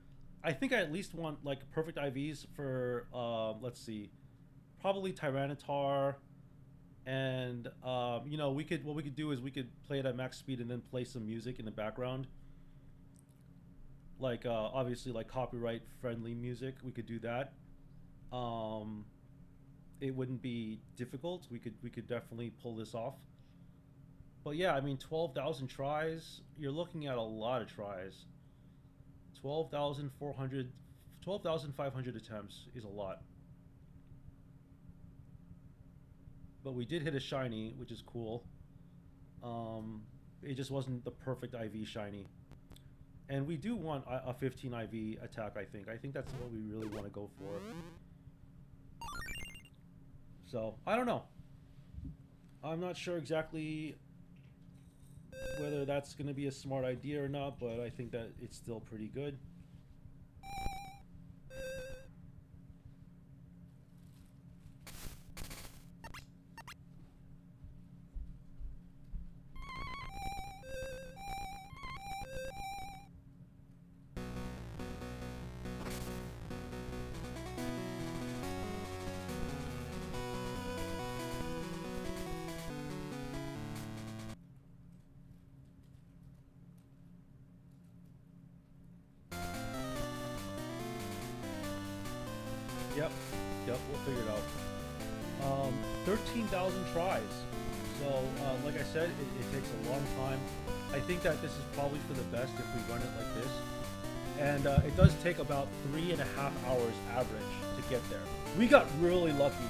I think I at least want like perfect IVs for. Let's see, probably Tyranitar, and we could what we could do is we could play it at max speed and then play some music in the background. Like obviously like copyright friendly music. We could do that. Um, it wouldn't be difficult. We could definitely pull this off. But yeah, I mean, 12,000 tries. You're looking at a lot of tries. 12,400, 12,500 attempts is a lot. But we did hit a shiny, which is cool. It just wasn't the perfect IV shiny. And we do want a 15 IV attack, I think. I think that's what we really want to go for. So, I don't know. I'm not sure exactly whether that's going to be a smart idea or not, but I think that it's still pretty good. Yep. Yep. We'll figure it out. 13,000 tries. So, like I said, it takes a long time. I think that this is probably for the best if we run it like this. And it does take about 3.5 hours average to get there. We got really lucky.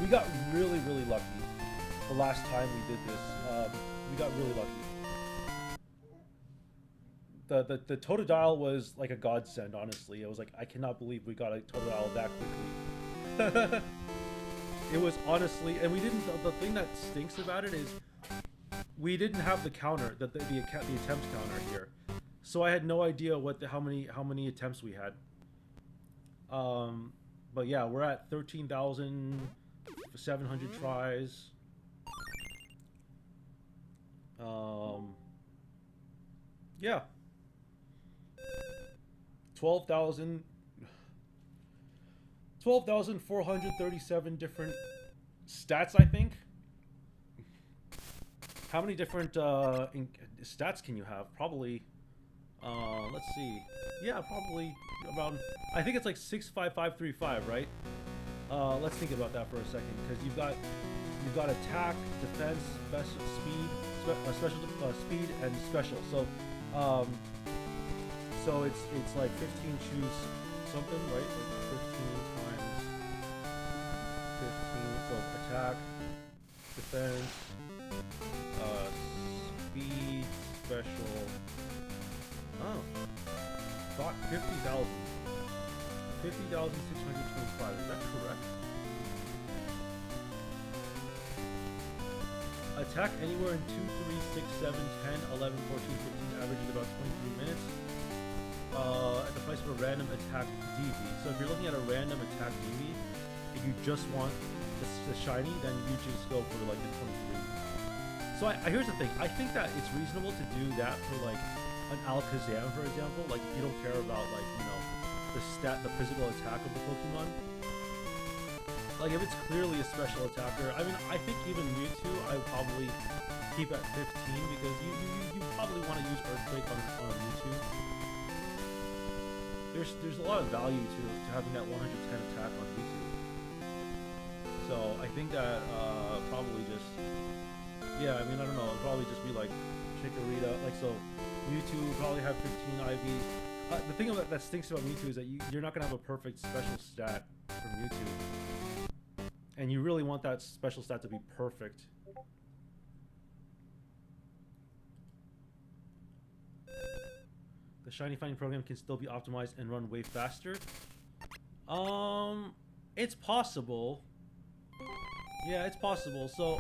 We got really, really lucky the last time we did this. We got really lucky. The Totodile was like a godsend, honestly. It was like, I cannot believe we got a Totodile that quickly. It was honestly, and we didn't, the thing that stinks about it is we didn't have the counter, the attempt counter here. So I had no idea how many attempts we had. But yeah, we're at 13,700 tries. Yeah. 12,437 different stats, I think. How many different stats can you have? Probably, let's see. Yeah, probably around, I think it's like 65535, right? Let's think about that for a second, because you've got attack, defense, speed, special speed, and special. So, so it's like 15 choose something, right? Like 15 times 15. So attack, defense, speed, special. Oh, got 50,000. 50,625. Is that correct? Attack anywhere in 2, 3, 6, 7, 10, 11, 14, 15, averaging about 23 minutes. At the price of a random attack DV. So if you're looking at a random attack DV, if you just want the shiny, then you just go for like the 23. So here's the thing. I think that it's reasonable to do that for like an Alakazam, for example. Like if you don't care about like, you know, the physical attack of the Pokemon. Like if it's clearly a special attacker, I mean, I think even Mewtwo, I would probably keep at 15 because you probably want to use Earthquake on a Mewtwo. There's a lot of value to having that 110 attack on Mewtwo. So I think that probably just, yeah, I mean, I don't know, it'll probably just be like Chikorita, like so Mewtwo will probably have 15 IV. The thing that stinks about Mewtwo is that you're not gonna have a perfect special stat for Mewtwo. And you really want that special stat to be perfect. The shiny finding program can still be optimized and run way faster. It's possible. Yeah, it's possible. So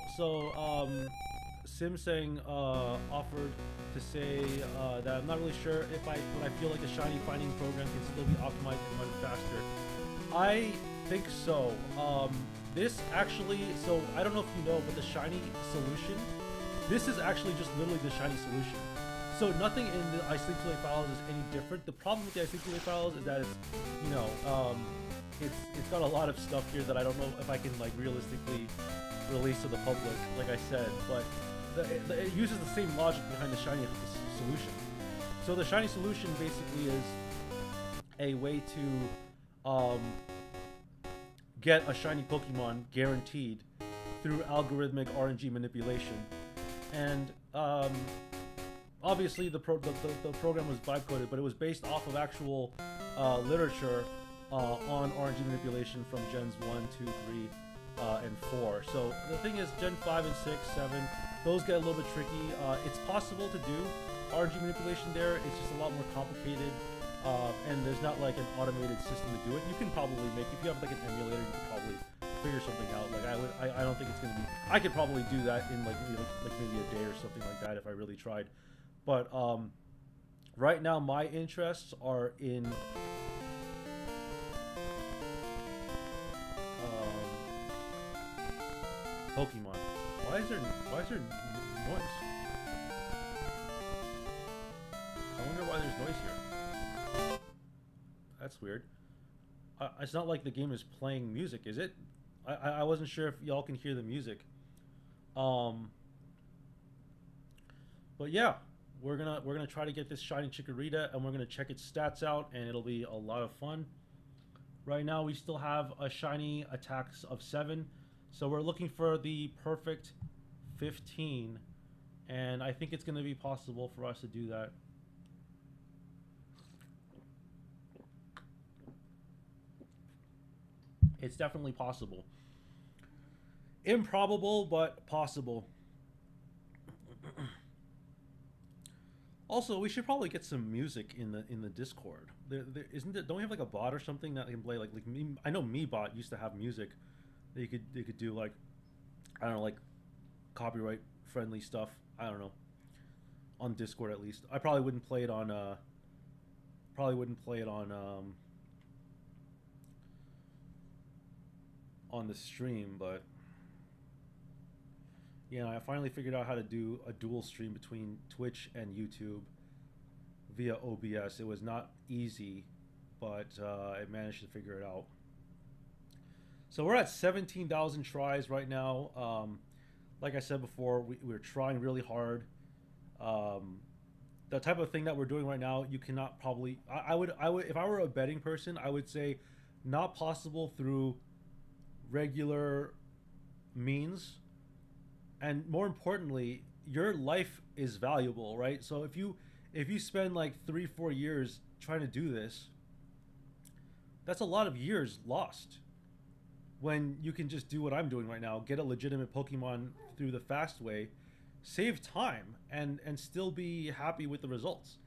Simsang offered to say that I'm not really sure if when I feel like a shiny finding program can still be optimized and run faster. I think so. This actually, so I don't know if you know, but the shiny solution, this is actually just literally the shiny solution. So nothing in the Ice Link 2A files is any different. The problem with the Ice Link 2A files is that it's, you know, it's got a lot of stuff here that I don't know if I can like realistically release to the public, like I said, but it uses the same logic behind the shiny solution. So the shiny solution basically is a way to get a shiny Pokemon guaranteed through algorithmic RNG manipulation. And obviously the program was vibe coded, but it was based off of actual literature on RNG manipulation from Gens 1, 2, 3, and 4. So the thing is, Gen 5 and 6, 7, those get a little bit tricky. It's possible to do RNG manipulation there. It's just a lot more complicated. And there's not like an automated system to do it. You can probably make, if you have like an emulator, you could probably figure something out. Like I don't think it's gonna be. I could probably do that in like maybe a day or something like that if I really tried. But right now my interests are in Pokemon. Why is there noise? I wonder why there's noise here. That's weird. It's not like the game is playing music, is it? I wasn't sure if y'all can hear the music. But yeah, we're gonna try to get this shiny Chikorita, and we're gonna check its stats out, and it'll be a lot of fun. Right now, we still have a shiny attacks of 7. So we're looking for the perfect 15. And I think it's going to be possible for us to do that. It's definitely possible. Improbable, but possible. Also, we should probably get some music in the Discord. There isn't there, don't we have like a bot or something that can play like me? I know MeBot used to have music that you could do like, I don't know, like copyright friendly stuff. I don't know, on Discord at least. I probably wouldn't play it on on the stream, but yeah, I finally figured out how to do a dual stream between Twitch and YouTube via OBS. It was not easy, but I managed to figure it out. So we're at 17,000 tries right now. Like I said before, we're trying really hard. The type of thing that we're doing right now, you cannot probably. I would if I were a betting person, I would say not possible through regular means, and more importantly, your life is valuable, right? So if you spend like 3-4 years trying to do this, that's a lot of years lost when you can just do what I'm doing right now, get a legitimate Pokemon through the fast way, save time, and still be happy with the results.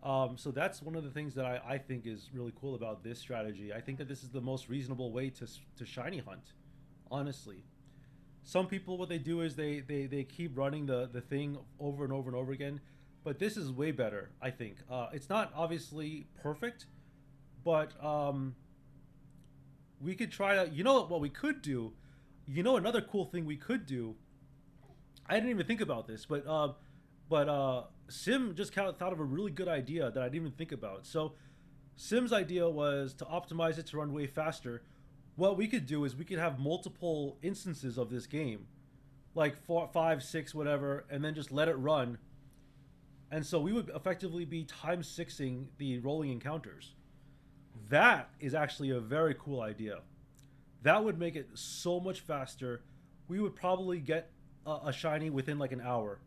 So that's one of the things that I think is really cool about this strategy. I think that this is the most reasonable way to shiny hunt, honestly. Some people, what they do is they keep running the thing over and over and over again, but this is way better, I think. It's not obviously perfect, but we could try to, you know what we could do? You know, another cool thing we could do, I didn't even think about this, but Sim just thought of a really good idea that I didn't even think about. So Sim's idea was to optimize it to run way faster. What we could do is we could have multiple instances of this game, like 4, 5, 6, whatever, and then just let it run. And so we would effectively be time sixing the rolling encounters. That is actually a very cool idea. That would make it so much faster. We would probably get a shiny within like an hour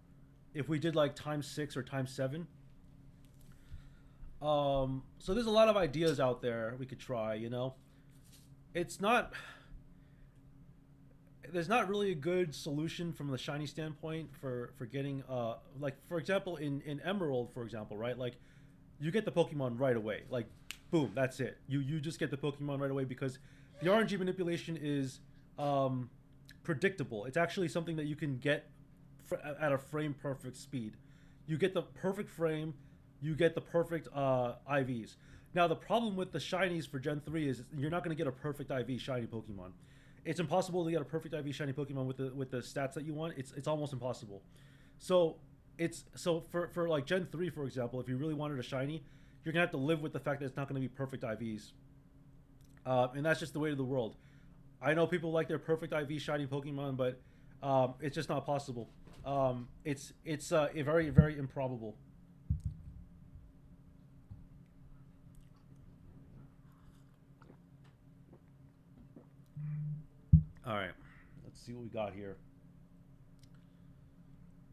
if we did like times 6 or times 7. So there's a lot of ideas out there we could try, you know. It's not, there's not really a good solution from the shiny standpoint for getting like, for example, in Emerald, for example, right? Like you get the Pokemon right away. Like boom, that's it. You just get the Pokemon right away because the RNG manipulation is predictable. It's actually something that you can get at a frame perfect speed. You get the perfect frame, you get the perfect IVs. Now the problem with the shinies for Gen 3 is you're not going to get a perfect IV shiny Pokemon. It's impossible to get a perfect IV shiny Pokemon with the stats that you want. It's almost impossible. So for like Gen 3, for example, if you really wanted a shiny, you're gonna have to live with the fact that it's not gonna be perfect IVs. And that's just the way of the world. I know people like their perfect IV shiny Pokemon, but it's just not possible. It's very, very improbable. All right, let's see what we got here.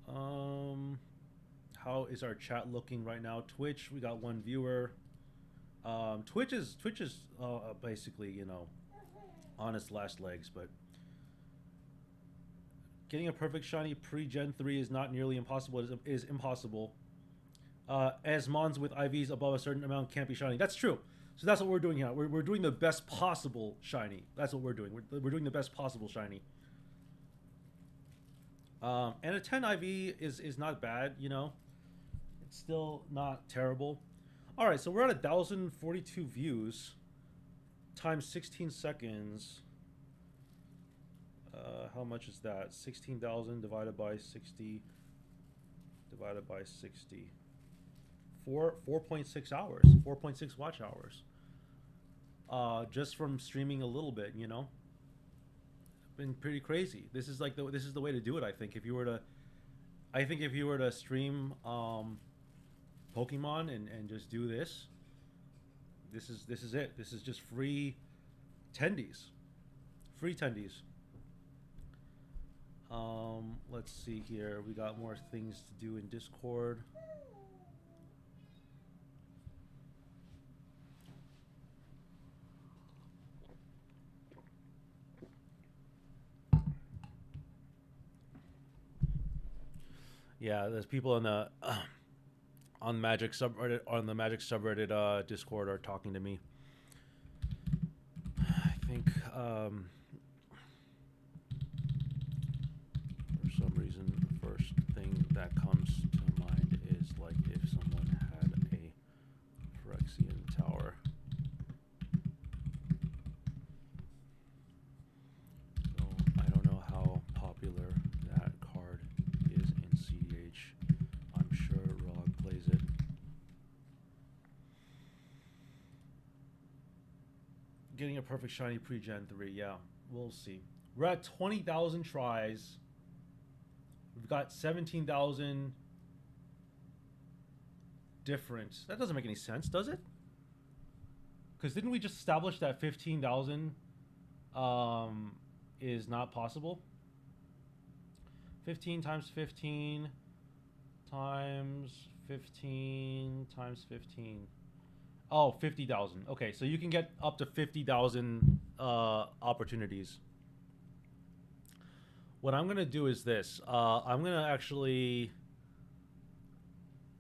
How is our chat looking right now? Twitch, we got 1 viewer. Twitch is basically, you know, on its last legs, but getting a perfect shiny pre-Gen 3 is not nearly impossible. It is impossible. As Mons with IVs above a certain amount can't be shiny. That's true. So that's what we're doing here. We're doing the best possible shiny. That's what we're doing. We're doing the best possible shiny. And a 10 IV is not bad, you know. It's still not terrible. All right, so we're at 1,042 views times 16 seconds. How much is that? 16,000 divided by 60 divided by 60. 4.6 hours, 4.6 watch hours. Just from streaming a little bit, you know. Been pretty crazy. This is like this is the way to do it. I think if you were to stream Pokemon and just do this, This is it. This is just free tendies. Free tendies. Let's see here. We got more things to do in Discord. Yeah, there's people on the on Magic subreddit on the Magic subreddit Discord are talking to me. I think for some reason the first thing that comes to mind is like if someone had a Phyrexian tower. So I don't know how popular that card is in CDH. I'm sure Rog plays it. Getting a perfect shiny pre-gen 3, yeah, we'll see. We're at 20,000 tries. We've got 17,000 different. That doesn't make any sense, does it? Because didn't we just establish that 15,000 is not possible? 15 times 15 times 15 times 15. Oh, 50,000. Okay, so you can get up to 50,000 opportunities. What I'm going to do is this. I'm going to actually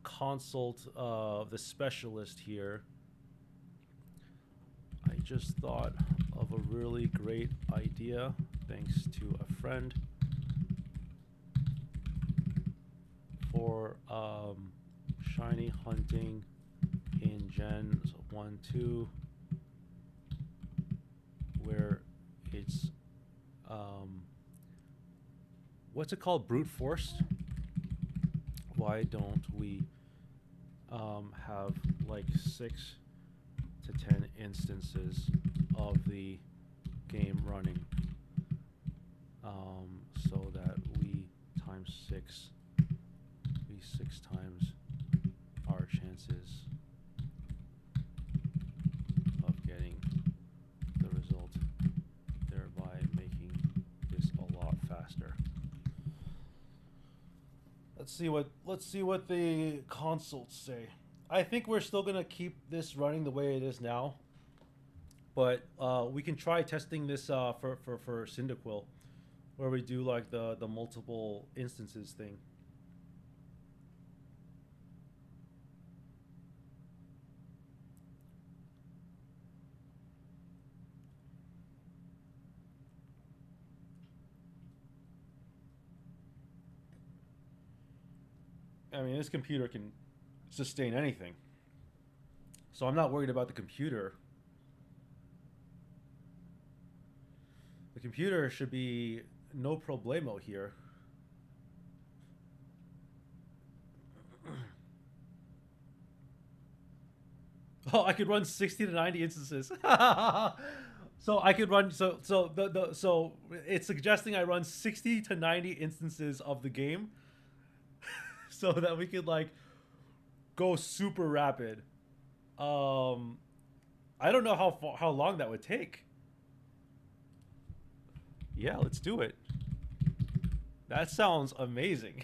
consult the specialist here. I just thought of a really great idea, thanks to a friend, for shiny hunting in Gens 1, 2, where it's what's it called? Brute force? Why don't we have like 6 to 10 instances of the game running, so that we times 6, be 6 times our chances of getting the result, thereby making this a lot faster. Let's see what the consults say. I think we're still gonna keep this running the way it is now, but we can try testing this for Cyndaquil, where we do like the multiple instances thing. I mean, this computer can sustain anything, so I'm not worried about the computer. The computer should be no problemo here. Oh, I could run 60 to 90 instances. So I could run so it's suggesting I run 60 to 90 instances of the game so that we could like go super rapid. I don't know how long that would take. Yeah, let's do it. That sounds amazing.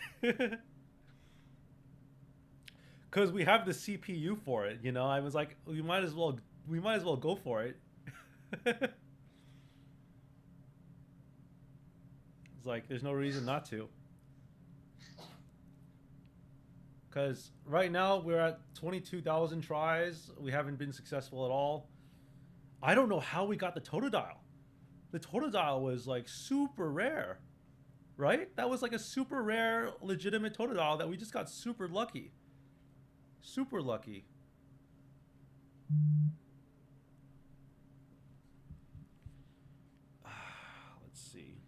Cuz we have the CPU for it, you know. I was like, we might as well go for it. It's like there's no reason not to. Because right now we're at 22,000 tries. We haven't been successful at all. I don't know how we got the Totodile. The Totodile was like super rare, right? That was like a super rare, legitimate Totodile that we just got super lucky. Super lucky. Let's see.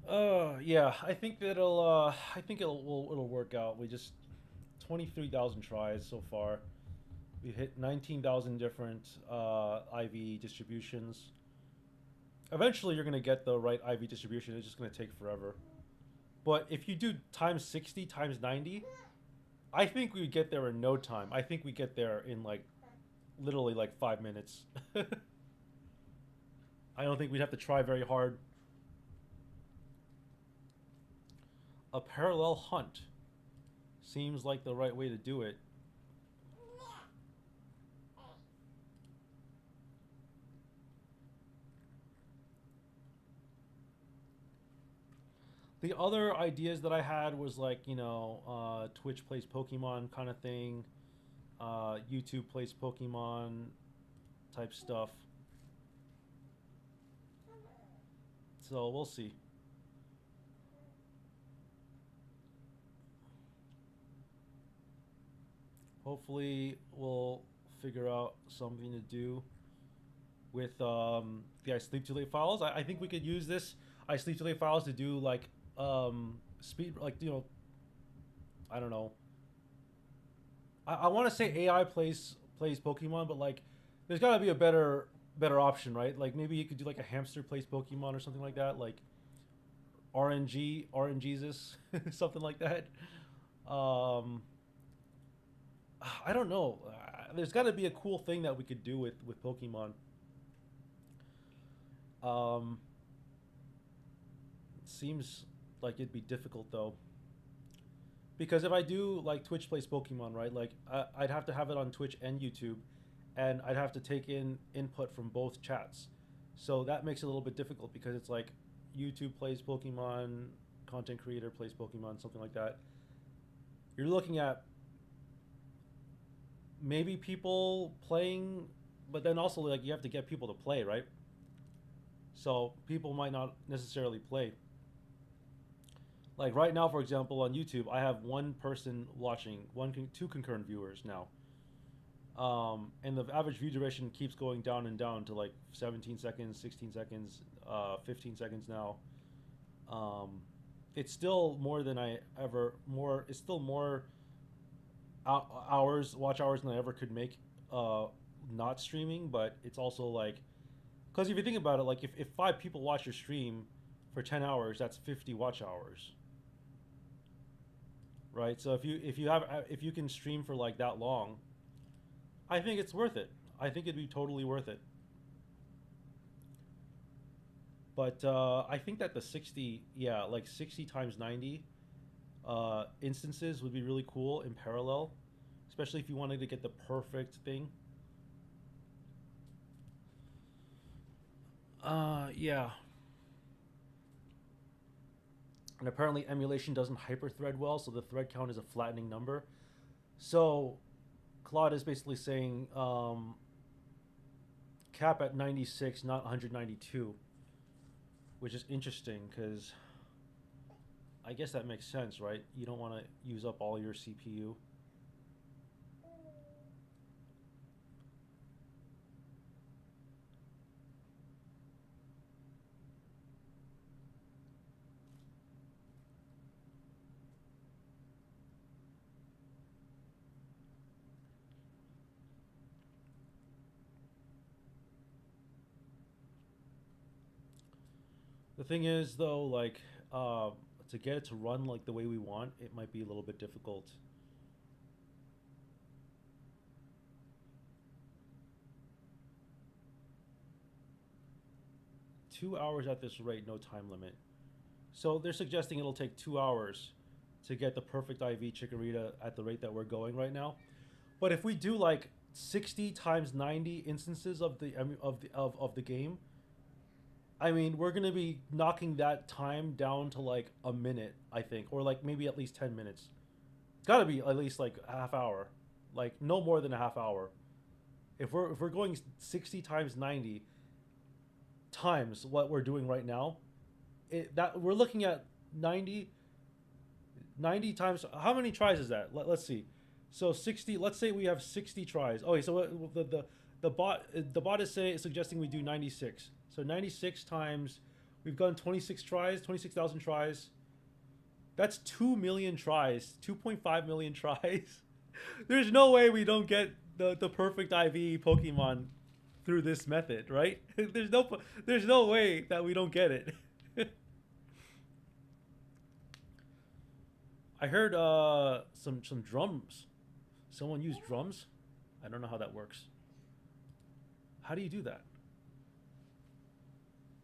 Yeah, I think that I think it'll work out. We just 23,000 tries so far. We hit 19,000 different IV distributions. Eventually, you're gonna get the right IV distribution. It's just gonna take forever. But if you do times 60 times 90, I think we would get there in no time. I think we get there in like literally like 5 minutes. I don't think we'd have to try very hard. A parallel hunt seems like the right way to do it. The other ideas that I had was like, Twitch plays Pokemon kind of thing, YouTube plays Pokemon type stuff. So we'll see. Hopefully, we'll figure out something to do with the I Sleep Too Late files. I think we could use this I Sleep Too Late files to do like speed, like I don't know. I want to say AI plays Pokemon, but like there's got to be a better option, right? Like maybe you could do like a hamster plays Pokemon or something like that, like RNGesus, something like that. Um, I don't know. There's got to be a cool thing that we could do with Pokemon. Um, Seems like it'd be difficult though, because if I do like Twitch plays Pokemon, right? Like I'd have to have it on Twitch and YouTube, and I'd have to take in input from both chats. So that makes it a little bit difficult because it's like YouTube plays Pokemon, content creator plays Pokemon, something like that. You're looking at maybe people playing, but then also like you have to get people to play, right? So people might not necessarily play. Like right now, for example, on YouTube, I have one person watching, two concurrent viewers now, and the average view duration keeps going down and down to like 17 seconds, 16 seconds, 15 seconds now. Um, it's still more than I ever more. It's still more hours, watch hours than I ever could make, not streaming. But it's also like, because if you think about it, like if 5 people watch your stream for 10 hours, that's 50 watch hours, right? So if you can stream for like that long, I think it's worth it. I think it'd be totally worth it. But I think that the 60, yeah, like 60 times 90 instances would be really cool in parallel, especially if you wanted to get the perfect thing. Yeah. And apparently emulation doesn't hyperthread well, so the thread count is a flattening number. So Claude is basically saying cap at 96, not 192, which is interesting because I guess that makes sense, right? You don't want to use up all your CPU. The thing is, though, like to get it to run like the way we want, it might be a little bit difficult. 2 hours at this rate, no time limit. So they're suggesting it'll take 2 hours to get the perfect IV Chikorita at the rate that we're going right now. But if we do like 60 times 90 instances of the game, I mean, we're gonna be knocking that time down to like a minute, I think, or like maybe at least 10 minutes. It's got to be at least like a half hour, like no more than a half hour. If we're going 60 times 90 times what we're doing right now, that we're looking at 90 90 times. How many tries is that? Let's see. So 60. Let's say we have 60 tries. Okay, so the bot is suggesting we do 96. So 96 times We've gotten 26 tries, 26,000 tries. That's 2 million tries, 2.5 million tries. There's no way we don't get the perfect IV Pokemon through this method, right? There's no way that we don't get it. I heard some drums. Someone used drums. I don't know how that works. How do you do that?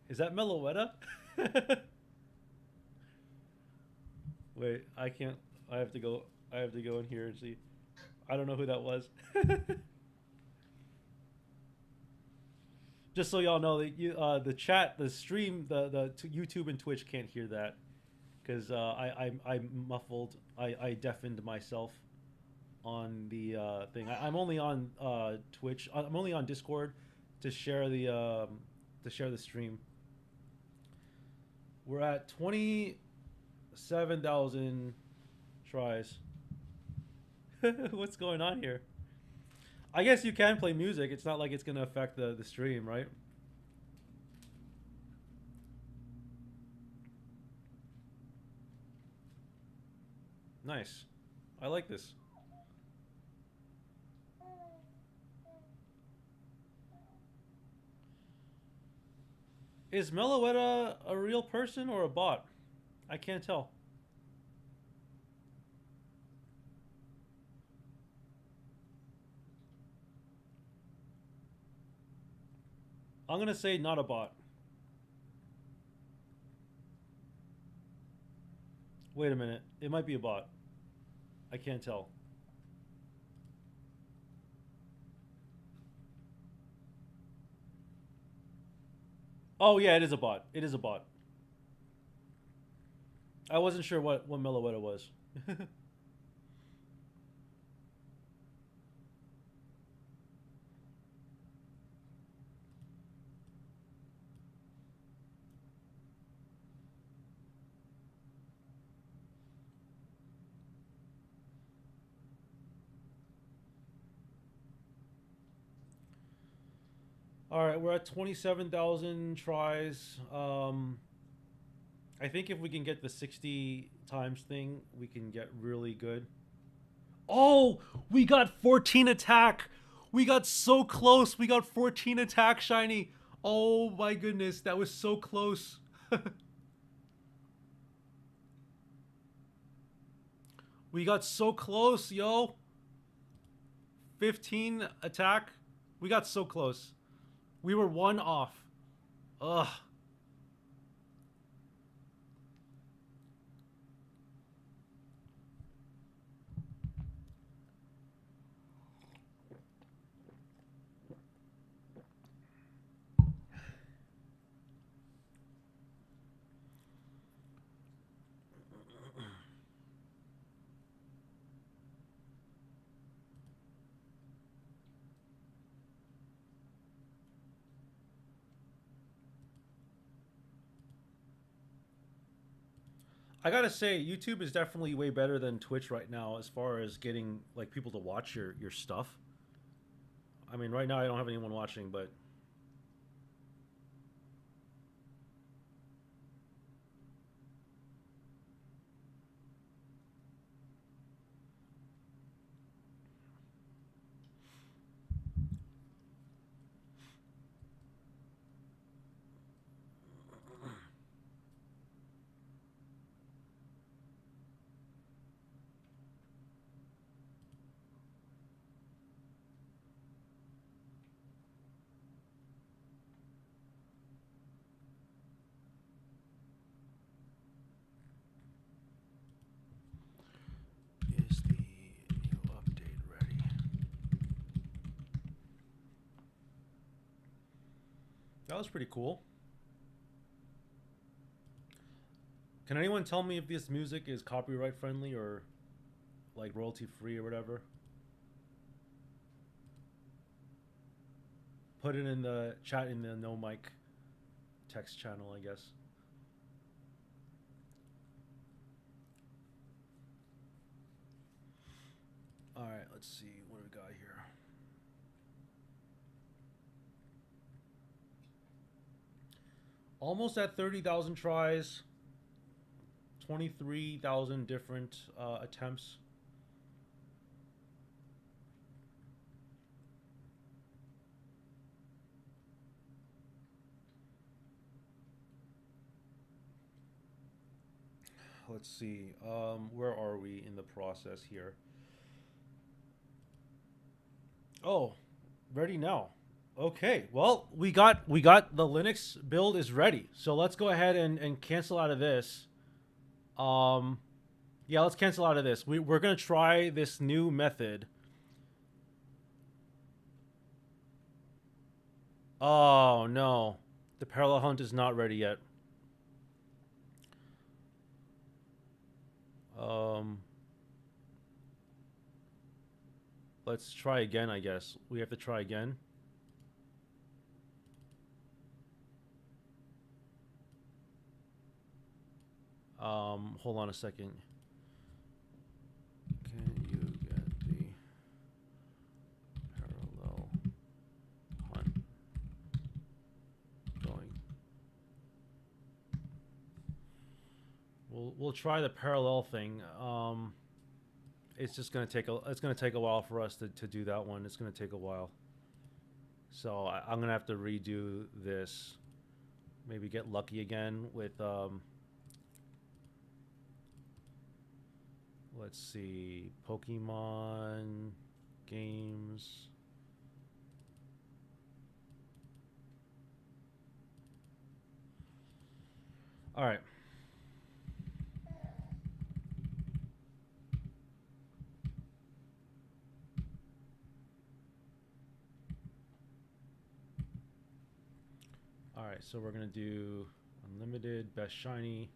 Is that Meloetta? Wait, I can't. I have to go. I have to go in here and see. I don't know who that was. Just so y'all know, the chat, the stream, the YouTube and Twitch can't hear that because I muffled. I deafened myself on the thing. I'm only on Twitch. I'm only on Discord to share the stream. We're at 27,000 tries. What's going on here? I guess you can play music. It's not like it's gonna affect the stream, right? Nice. I like this. Is Meloetta a real person or a bot? I can't tell. I'm gonna say not a bot. Wait a minute. It might be a bot. I can't tell. Oh yeah, it is a bot. It is a bot. I wasn't sure what Meloetta was. All right, we're at 27,000 tries. I think if we can get the 60 times thing, we can get really good. Oh, we got 14 attack. We got so close. We got 14 attack, shiny. Oh my goodness, that was so close. We got so close, yo. 15 attack. We got so close. We were one off. Ugh. I gotta say, YouTube is definitely way better than Twitch right now as far as getting like people to watch your stuff. I mean, right now I don't have anyone watching, but is the new update ready? That was pretty cool. Can anyone tell me if this music is copyright friendly or like royalty free or whatever? Put it in the chat in the no mic text channel, I guess. All right, let's see what we got here. Almost at 30,000 tries. 23,000 different attempts. Let's see. Where are we in the process here? Oh, ready now. Okay. Well, we got the Linux build is ready. So let's go ahead and cancel out of this. Um, yeah, let's cancel out of this. We're gonna try this new method. Oh no, the parallel hunt is not ready yet. Um, let's try again. I guess we have to try again. Hold on a second. Can you get the parallel hunt going? We'll try the parallel thing. It's just gonna take a while for us to do that one. It's gonna take a while. So I'm gonna have to redo this. Maybe get lucky again with let's see, Pokemon games. All right. All right, so we're gonna do unlimited, best shiny.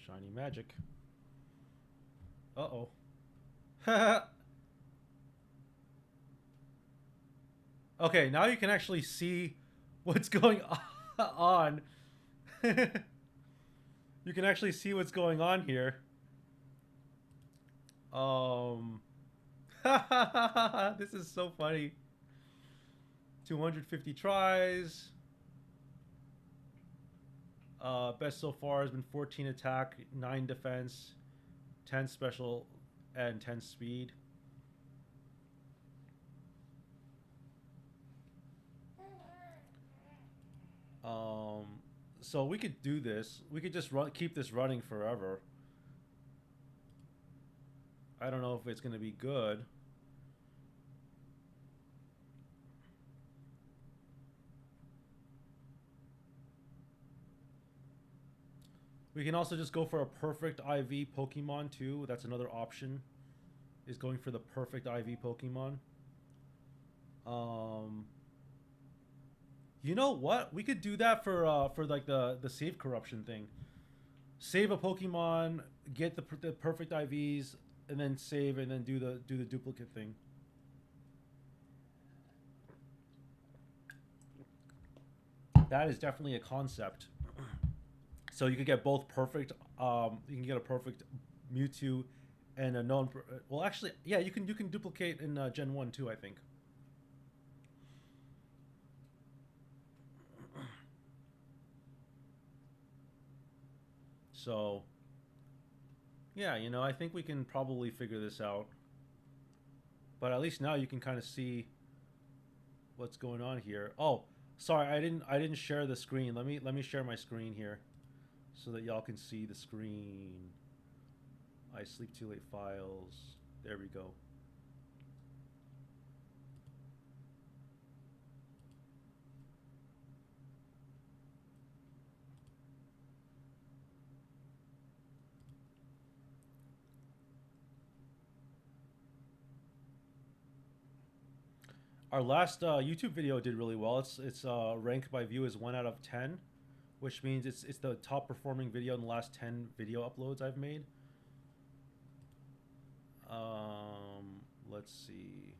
Shiny magic. Uh-oh. Okay, now you can actually see what's going on. You can actually see what's going on here. This is so funny. 250 tries. Best so far has been 14 attack, 9 defense, 10 special, and 10 speed. So we could do this. We could just keep this running forever. I don't know if it's going to be good. We can also just go for a perfect IV Pokemon too. That's another option. Is going for the perfect IV Pokemon. You know what? We could do that for like the save corruption thing. Save a Pokemon, get the perfect IVs, and then save, and then do the duplicate thing. That is definitely a concept. So you could get both perfect. You can get a perfect Mewtwo and a known. Well, actually, yeah, you can duplicate in Gen 1 too, I think. So, yeah, you know, I think we can probably figure this out. But at least now you can kind of see what's going on here. Oh, sorry, I didn't share the screen. Let me share my screen here so that y'all can see the screen. I sleep too late files. There we go. Our last YouTube video did really well. It's ranked by view as 1 out of 10, which means it's the top performing video in the last 10 video uploads I've made. Let's see.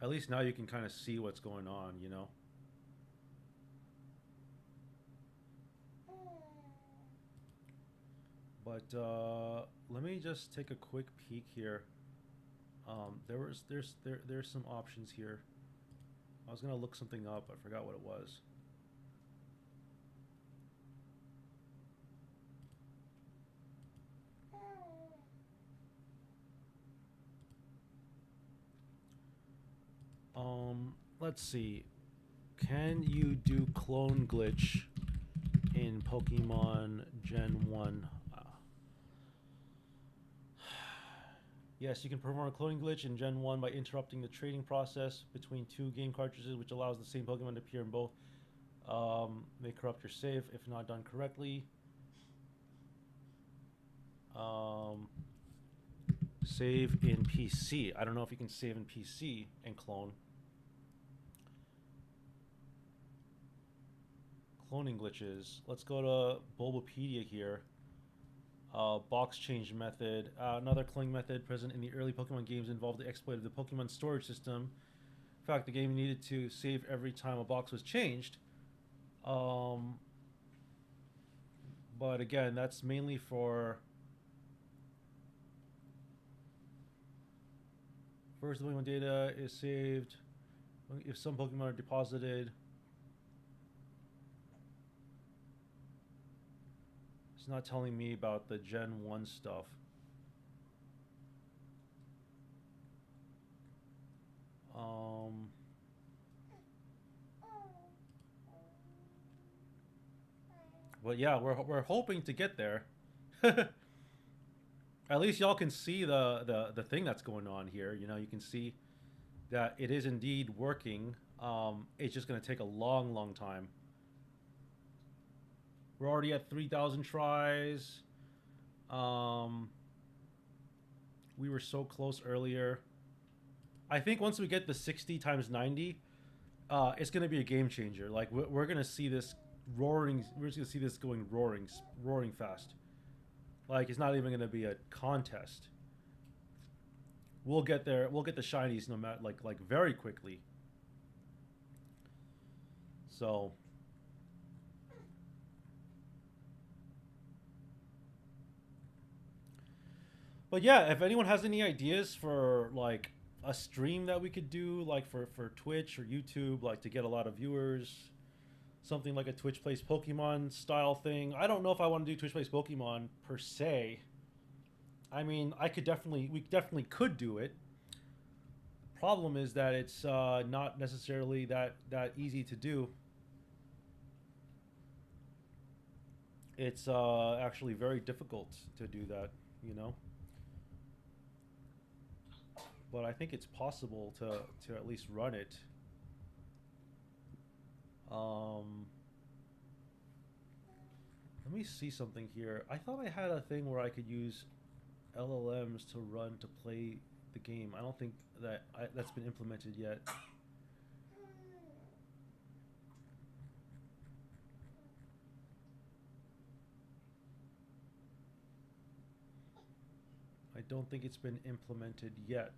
At least now you can kind of see what's going on, you know? But let me just take a quick peek here. There's some options here. I was gonna look something up. I forgot what it was. Let's see. Can you do clone glitch in Pokemon Gen 1? Yes, you can perform a cloning glitch in Gen 1 by interrupting the trading process between two game cartridges, which allows the same Pokemon to appear in both. May corrupt your save if not done correctly. Save in PC. I don't know if you can save in PC and clone. Cloning glitches. Let's go to Bulbapedia here. Box change method. Another cloning method present in the early Pokemon games involved the exploit of the Pokemon storage system. In fact, the game needed to save every time a box was changed. But again, that's mainly for... First, the Pokemon data is saved if some Pokemon are deposited. It's not telling me about the Gen 1 stuff. But yeah, we're hoping to get there. At least y'all can see the thing that's going on here. You know, you can see that it is indeed working. It's just going to take a long time. We're already at 3,000 tries. We were so close earlier. I think once we get the 60 times 90, it's going to be a game changer. Like, we're going to see this roaring. We're just going to see this going roaring fast. Like, it's not even going to be a contest. We'll get there. We'll get the shinies no matter, like very quickly. So... But yeah, if anyone has any ideas for like a stream that we could do, like for Twitch or YouTube, like to get a lot of viewers, something like a Twitch Plays Pokemon style thing. I don't know if I want to do Twitch Plays Pokemon per se. I mean, we definitely could do it. Problem is that it's not necessarily that easy to do. It's actually very difficult to do that, you know. But I think it's possible to at least run it. Let me see something here. I thought I had a thing where I could use LLMs to play the game. I don't think that that's been implemented yet. I don't think it's been implemented yet.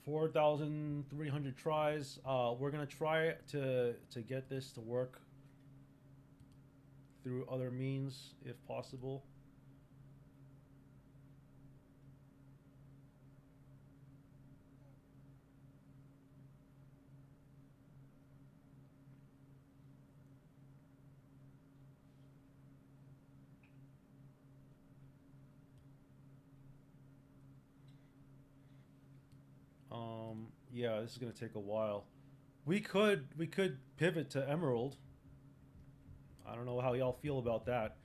$4,300 tries. We're gonna try to get this to work through other means if possible. Yeah, this is gonna take a while. We could pivot to Emerald. I don't know how y'all feel about that.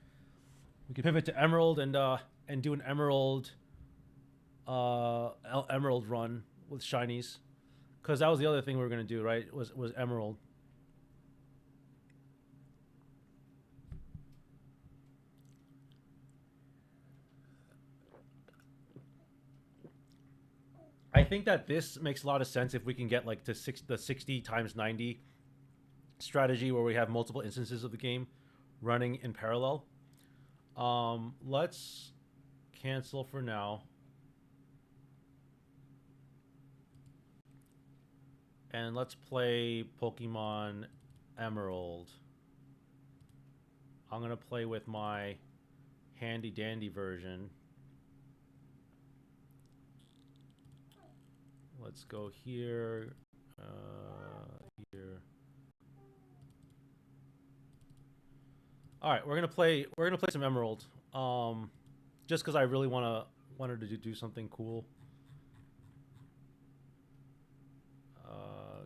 We could pivot to Emerald and do an Emerald Emerald run with shinies, because that was the other thing we were gonna do, right? Was Emerald. I think that this makes a lot of sense if we can get like the 60 times 90 strategy where we have multiple instances of the game running in parallel. Let's cancel for now. And let's play Pokemon Emerald. I'm gonna play with my handy dandy version. Let's go here, here. All right, we're gonna play some Emerald. Just because I really wanted to do something cool.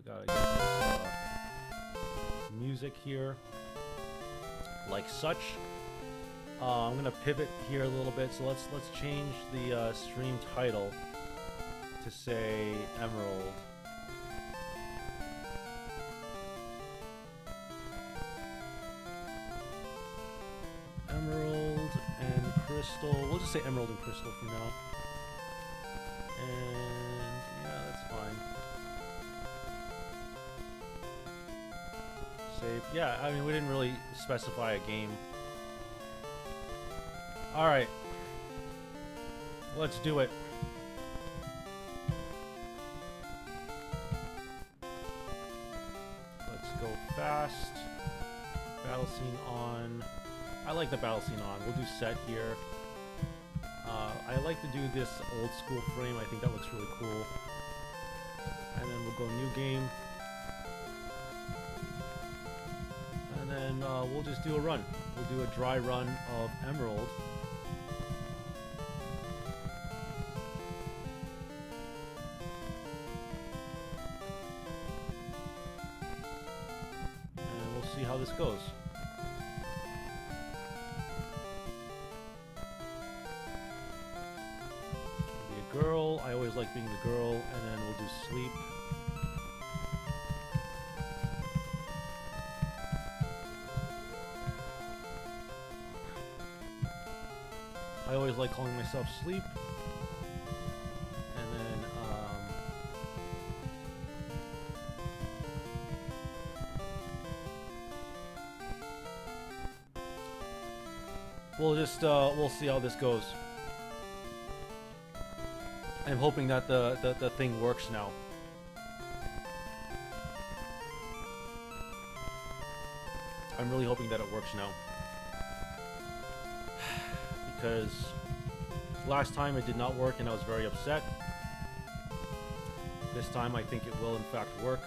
Gotta get this, music here, like such. I'm gonna pivot here a little bit, so let's change the stream title to say Emerald. Emerald and Crystal. We'll just say Emerald and Crystal for now. And yeah, that's fine. Save. Yeah, I mean, we didn't really specify a game. Alright. Let's do it. Let's go fast. Battle scene on. I like the battle scene on. We'll do set here. I like to do this old school frame. I think that looks really cool. And then we'll go new game. And then we'll just do a run. We'll do a dry run of Emerald. And we'll see how this goes. Girl. I always like being the girl, and then we'll do sleep. I always like calling myself sleep. And then we'll just we'll see how this goes. I'm hoping that the thing works now. I'm really hoping that it works now. Because last time it did not work and I was very upset. This time I think it will in fact work.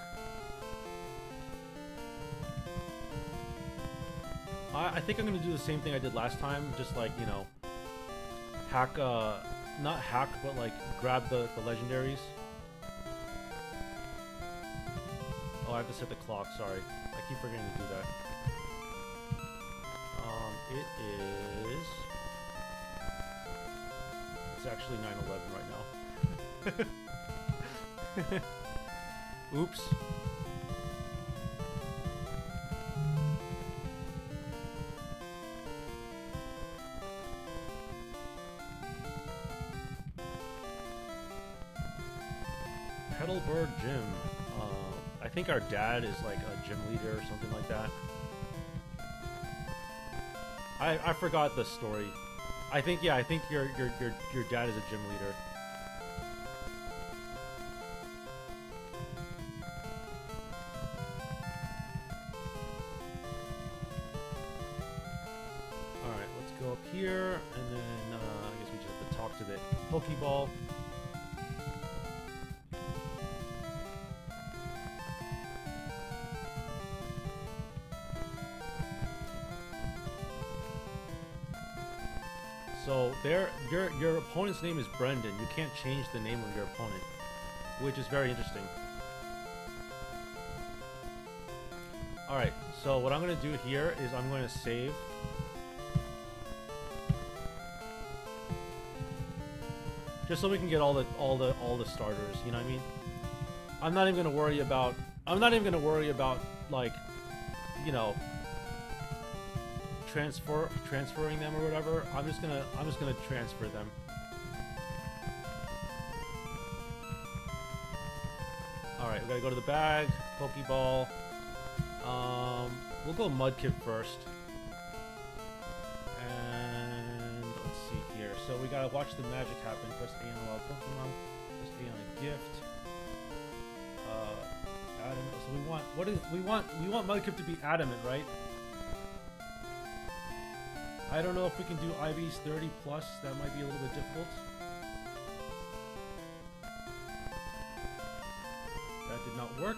I think I'm going to do the same thing I did last time. Just like, you know, hack... not hack, but like grab the legendaries. Oh, I have to set the clock, sorry. I keep forgetting to do that. It is... It's actually 9:11 right now. Oops. Petalburg Gym. I think our dad is like a gym leader or something like that. I forgot the story. I think your dad is a gym leader. All right, let's go up here, and then I guess we just have to talk to the Pokeball. So your opponent's name is Brendan. You can't change the name of your opponent, which is very interesting. Alright, so what I'm going to do here is I'm going to save. Just so we can get all the starters, you know what I mean? I'm not even going to worry about like, you know, transferring them or whatever. I'm just gonna transfer them. All right, we gotta go to the bag, Pokeball. We'll go Mudkip first, and let's see here. so we gotta watch the magic happen. Press A on wild Pokemon. Press A on a gift. Adamant. So we want we want Mudkip to be adamant, right? I don't know if we can do IVs 30 plus. That might be a little bit difficult. That did not work.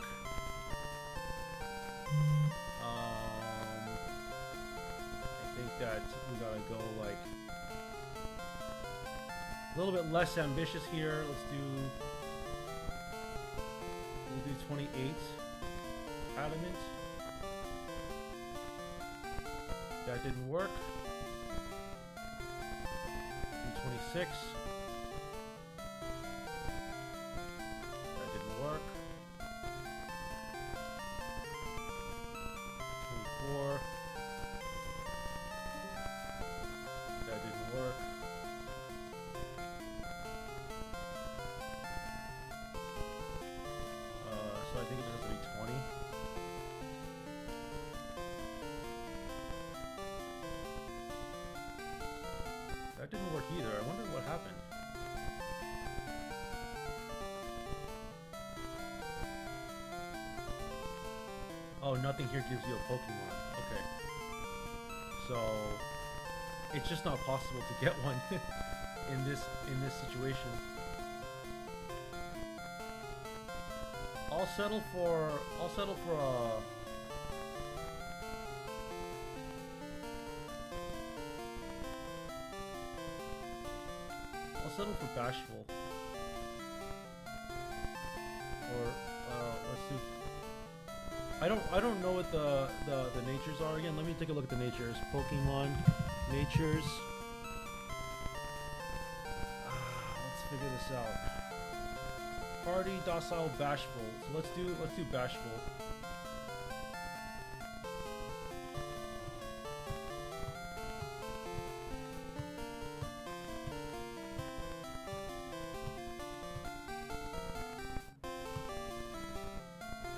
I think that we gotta go like a little bit less ambitious here. We'll do 28 adamant. That didn't work. Do 26. That didn't work. 24. That didn't work. So I think it just has to be 20. That didn't work either. I wonder what happened. Oh, nothing here gives you a Pokemon. Okay. So it's just not possible to get one in this situation. I'll settle for Bashful. Or let's do. I don't know what the natures are again. Let me take a look at the natures. Pokemon natures. Let's figure this out. Hardy, docile, bashful. So let's do bashful.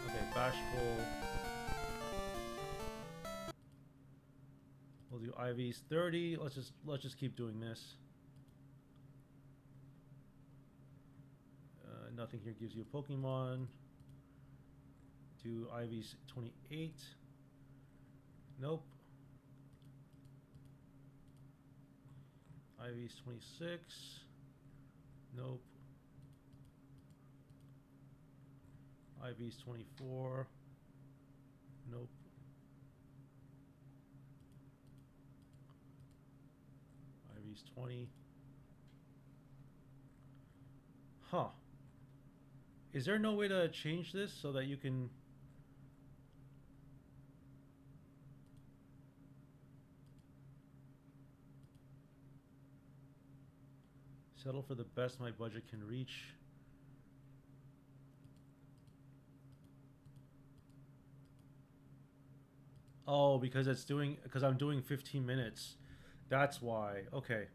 Okay, bashful. We'll do IVs 30. Let's just keep doing this. Nothing here gives you a Pokemon. Do IVs 28. Nope. IVs 26. Nope. IVs 24. Nope. IVs 20. Huh. Is there no way to change this so that you can... Settle for the best my budget can reach. Oh, because I'm doing 15 minutes. That's why. Okay.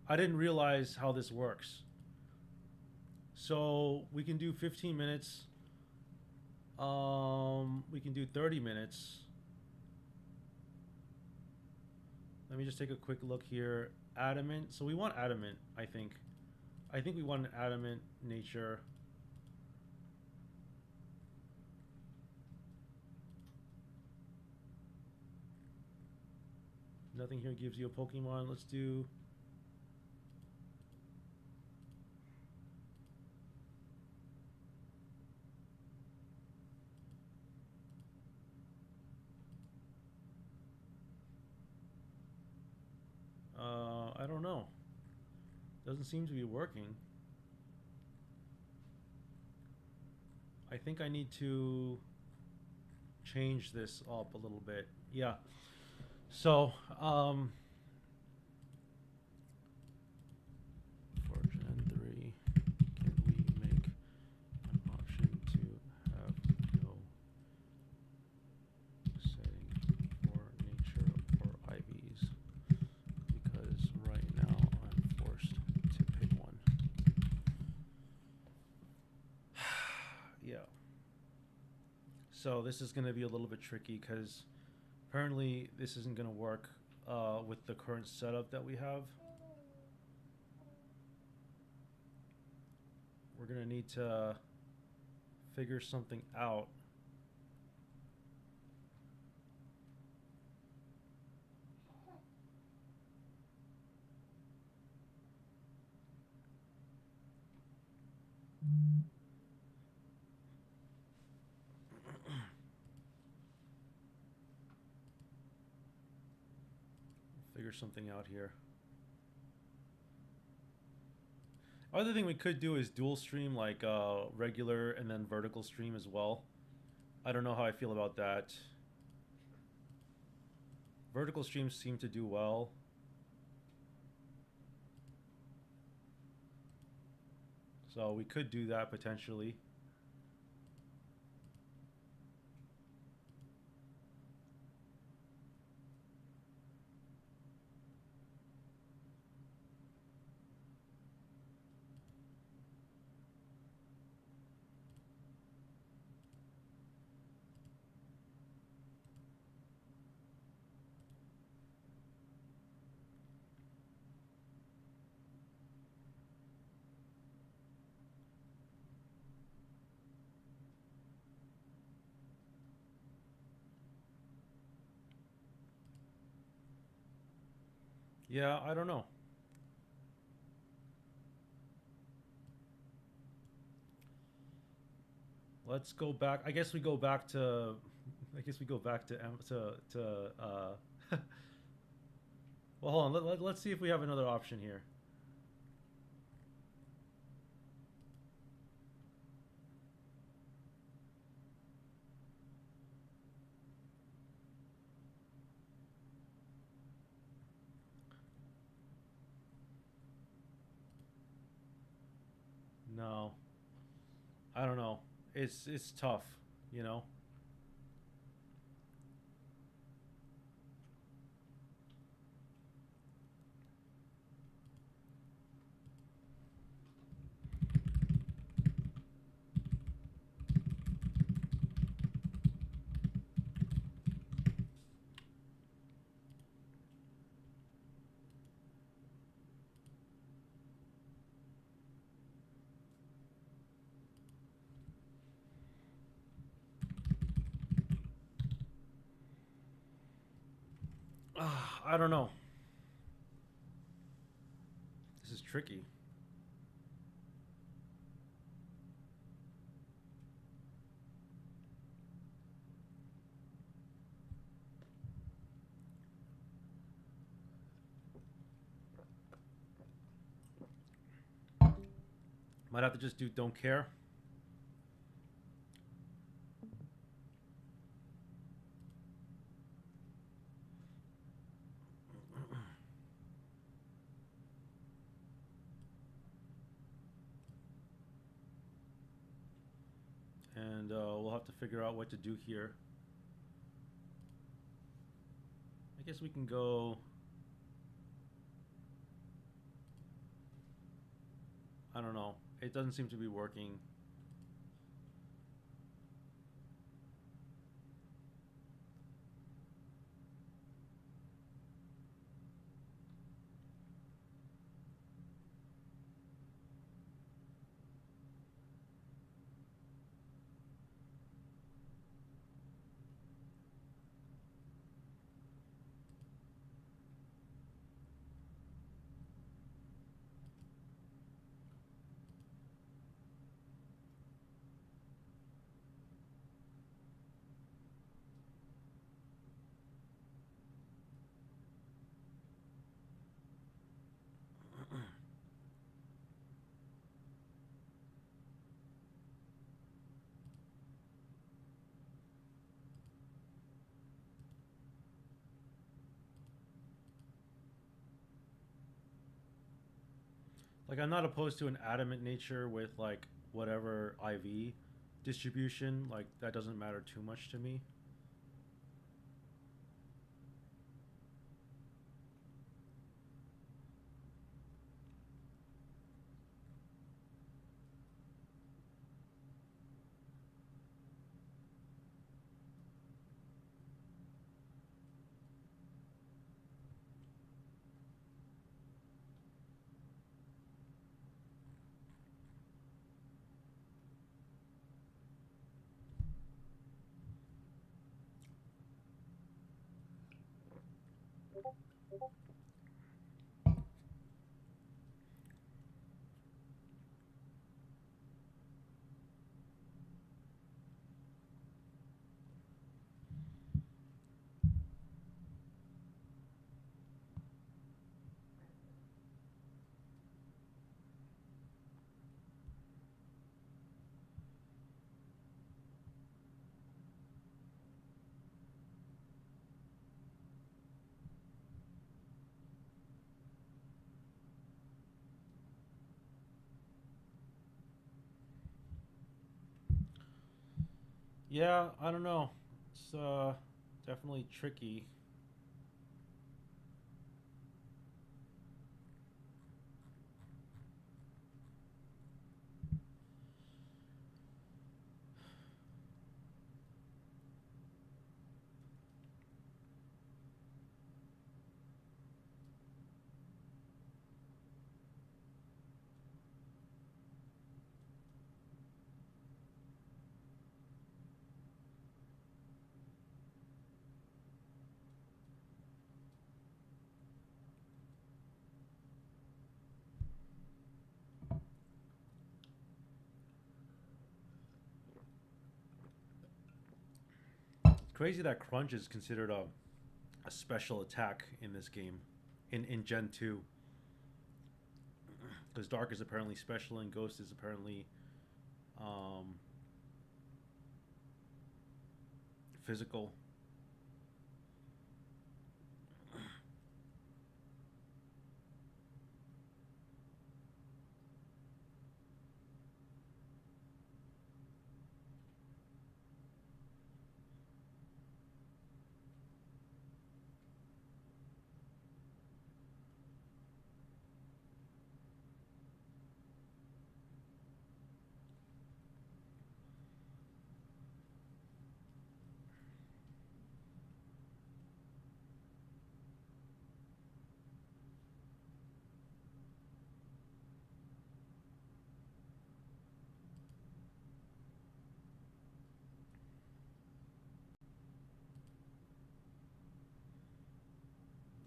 I didn't realize how this works. So we can do 15 minutes. We can do 30 minutes. Let me just take a quick look here. Adamant. So we want adamant, I think. I think we want an adamant nature. Nothing here gives you a Pokemon. Let's do... I don't know. Doesn't seem to be working. I think I need to change this up a little bit. Yeah. So, for Gen 3, can we make an option to have no setting for nature or IVs? Because right now I'm forced to pick one. Yeah. So this is going to be a little bit tricky because apparently this isn't going to work with the current setup that we have. we're gonna need to figure something out. Figure something out here. Other thing we could do is dual stream, like regular and then vertical stream as well. I don't know how I feel about that. Vertical streams seem to do well. So we could do that potentially. Yeah, I don't know. Let's go back. I guess we go back to. I guess we go back to well, hold on. Let's see if we have another option here. No, I don't know. It's tough, you know. I don't know. This is tricky. Might have to just do don't care. And we'll have to figure out what to do here. I guess we can go. I don't know. It doesn't seem to be working. Like, I'm not opposed to an adamant nature with like whatever IV distribution. Like, that doesn't matter too much to me. Yeah, I don't know. It's definitely tricky. It's crazy that crunch is considered a special attack in this game, in Gen 2. Because Dark is apparently special and Ghost is apparently um, physical.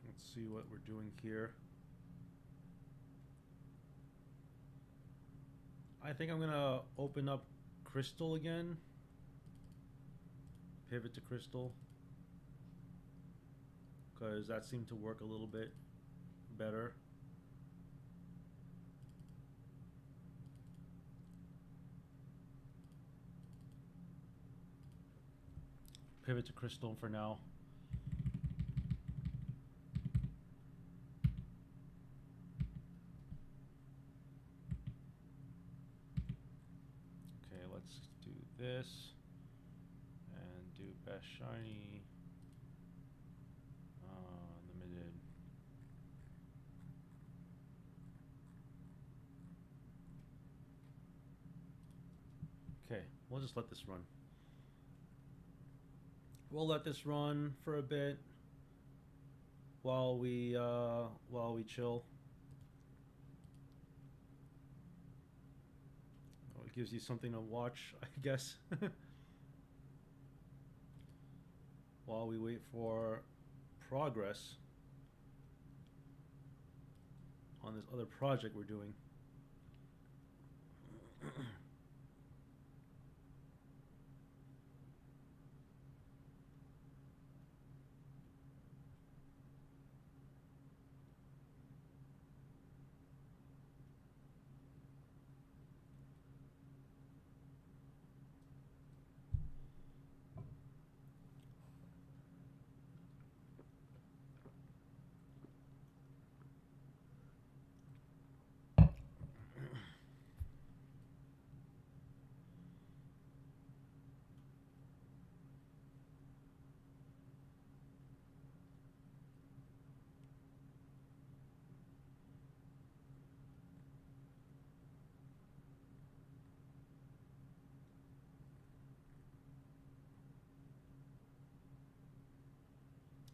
Let's see what we're doing here. I think I'm gonna open up Crystal again. Pivot to Crystal. Because that seemed to work a little bit better. Pivot to Crystal for now. Okay, let's do this. And do best shiny. Limited. Okay, we'll just let this run. We'll let this run for a bit while we chill. Oh, it gives you something to watch, I guess. While we wait for progress on this other project we're doing.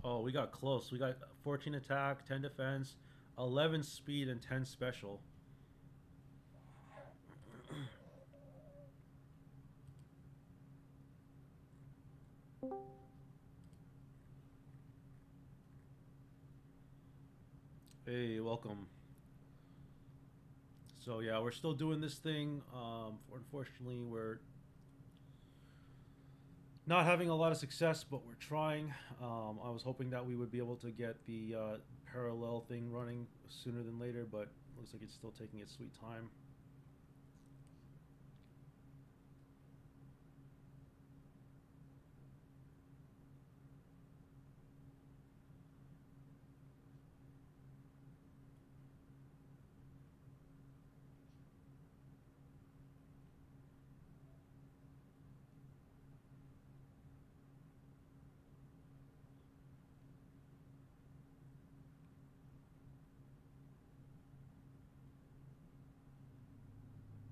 Oh, we got close. We got 14 attack, 10 defense, 11 speed, and 10 special. Hey, welcome. So yeah, we're still doing this thing. Unfortunately, we're not having a lot of success, but we're trying. I was hoping that we would be able to get the parallel thing running sooner than later, but looks like it's still taking its sweet time.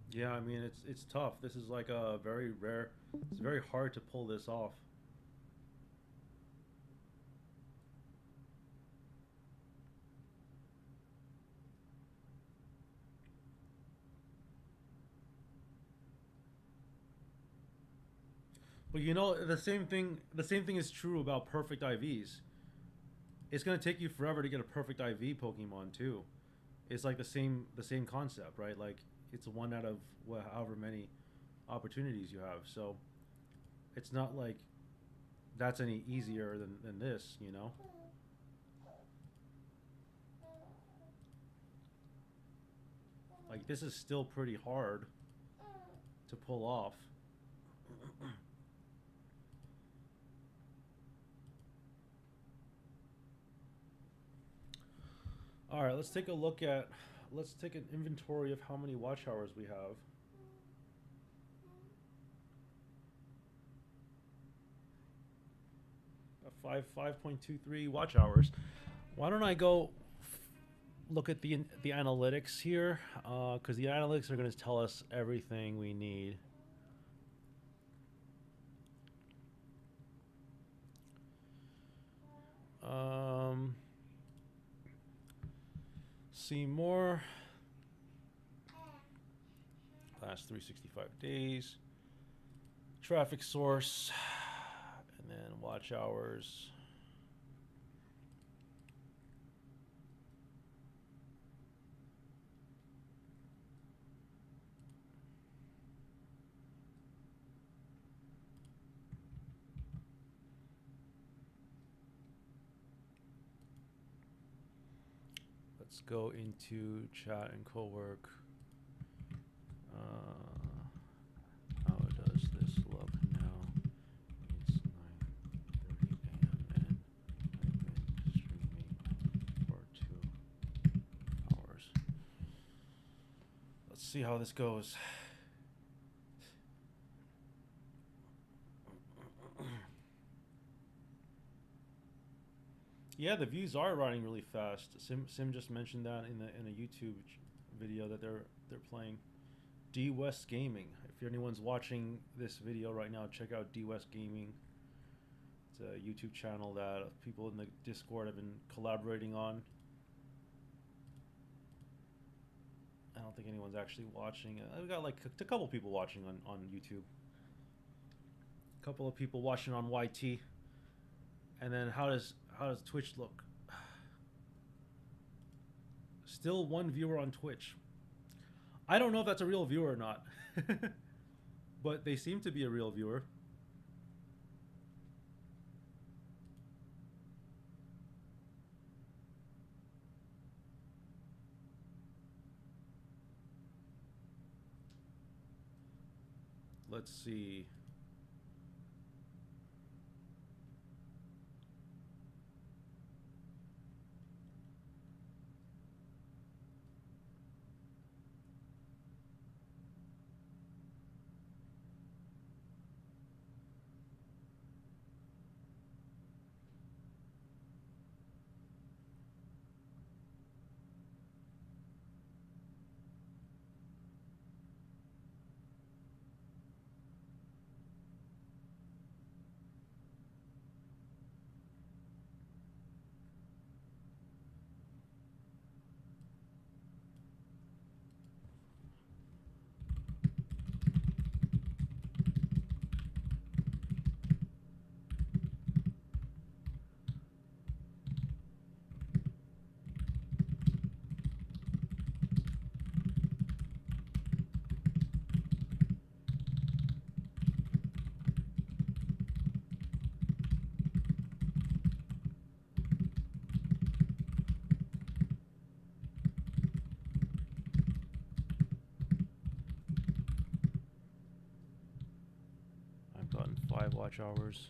Yeah, I mean it's tough. This is like a very rare. It's very hard to pull this off. But you know the same thing is true about perfect IVs. It's gonna take you forever to get a perfect IV Pokemon too. It's like the same concept, right? Like it's one out of however many opportunities you have. So it's not like that's any easier than this, you know? Like this is still pretty hard to pull off. All right, let's take an inventory of how many watch hours we have. 5.23 watch hours. Why don't I go look at the analytics here? Because the analytics are going to tell us everything we need. Um, see more. Last 365 days. Traffic source. And then watch hours. Let's go into chat and co-work. How does this look now? It's 9:30 a.m. and I've been streaming for 2 hours. Let's see how this goes. Yeah, the views are running really fast. Sim just mentioned that in a YouTube video that they're playing. D West Gaming. If anyone's watching this video right now, check out D West Gaming. It's a YouTube channel that people in the Discord have been collaborating on. I don't think anyone's actually watching. We got like a couple people watching on YouTube. A couple of people watching on YT. And then how does Twitch look? Still one viewer on Twitch. I don't know if that's a real viewer or not. But they seem to be a real viewer. Let's see. watch hours.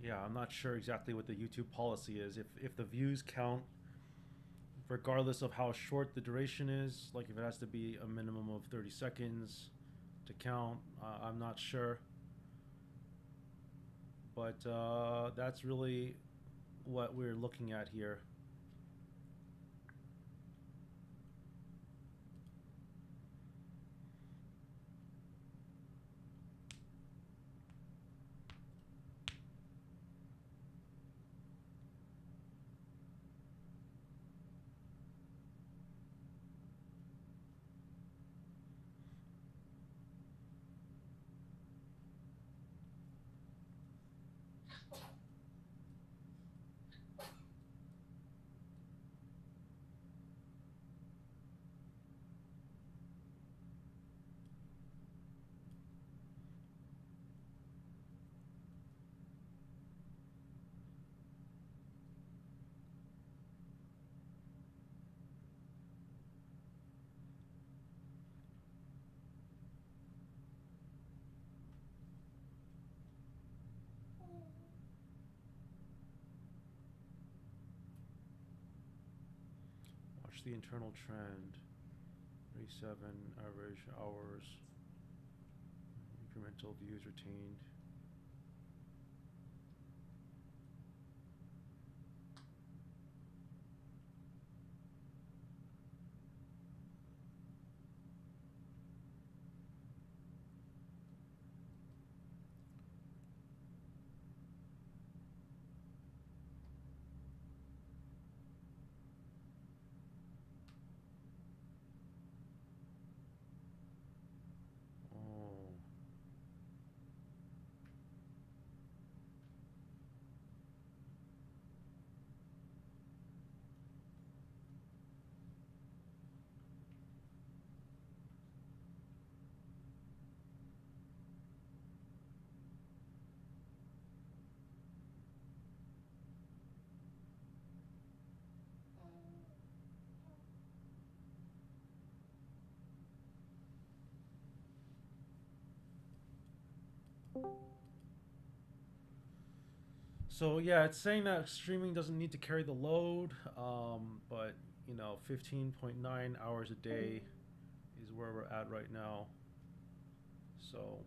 Yeah, I'm not sure exactly what the YouTube policy is. If the views count regardless of how short the duration is, like if it has to be a minimum of 30 seconds to count, I'm not sure. But that's really what we're looking at here. Watch the internal trend. 37 average hours. Incremental views retained. Oh. So yeah, it's saying that streaming doesn't need to carry the load, but you know, 15.9 hours a day is where we're at right now. So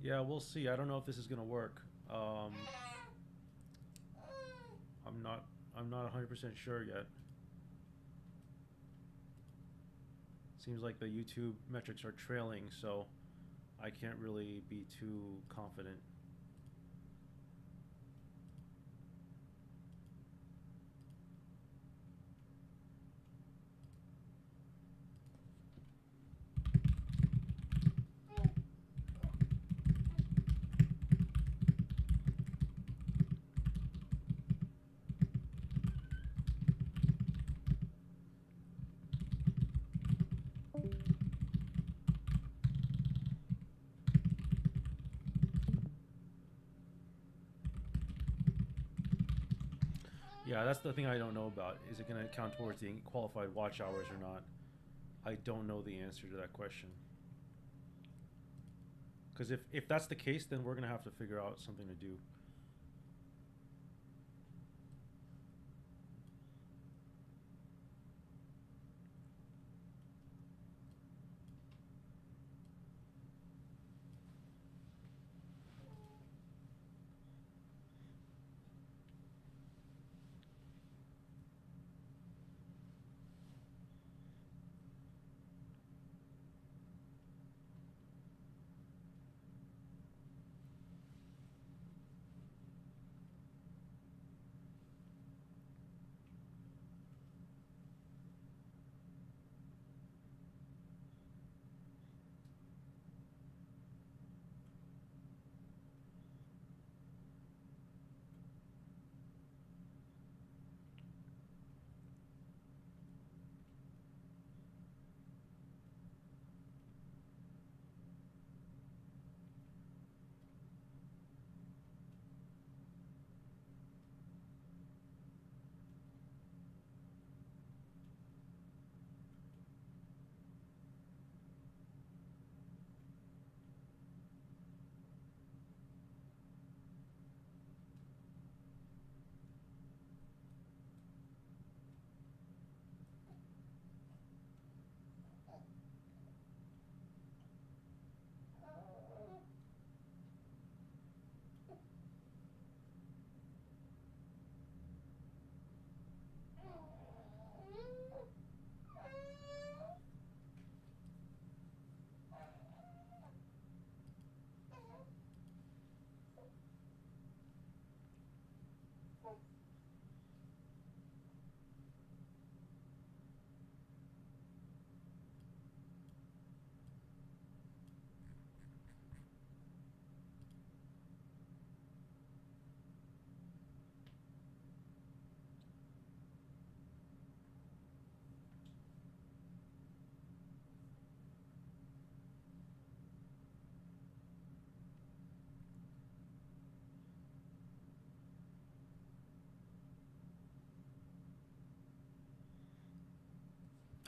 yeah, we'll see. I don't know if this is gonna work. I'm not. I'm not 100% sure yet. Seems like the YouTube metrics are trailing, so I can't really be too confident. Yeah, that's the thing I don't know about. Is it going to count towards the qualified watch hours or not? I don't know the answer to that question. Because if that's the case, then we're going to have to figure out something to do.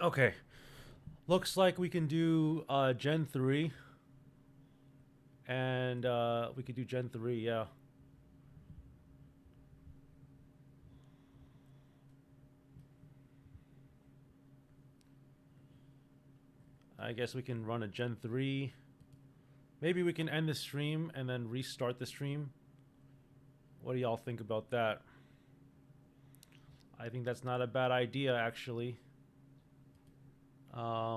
Okay. Looks like we can do Gen 3. And we could do Gen 3, yeah. I guess we can run a Gen 3. Maybe we can end the stream and then restart the stream. What do y'all think about that? I think that's not a bad idea, actually.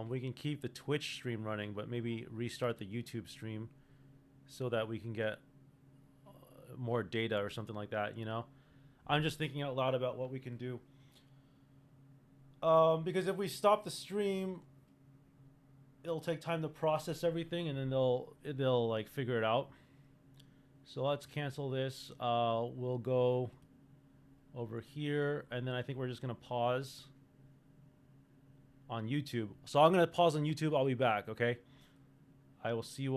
We can keep the Twitch stream running, but maybe restart the YouTube stream so that we can get more data or something like that, you know? I'm just thinking out loud about what we can do. Because if we stop the stream, it'll take time to process everything, and then they'll like figure it out. So let's cancel this. We'll go over here, and then I think we're just gonna pause on YouTube. So I'm gonna pause on YouTube. I'll be back. Okay. I will see you all.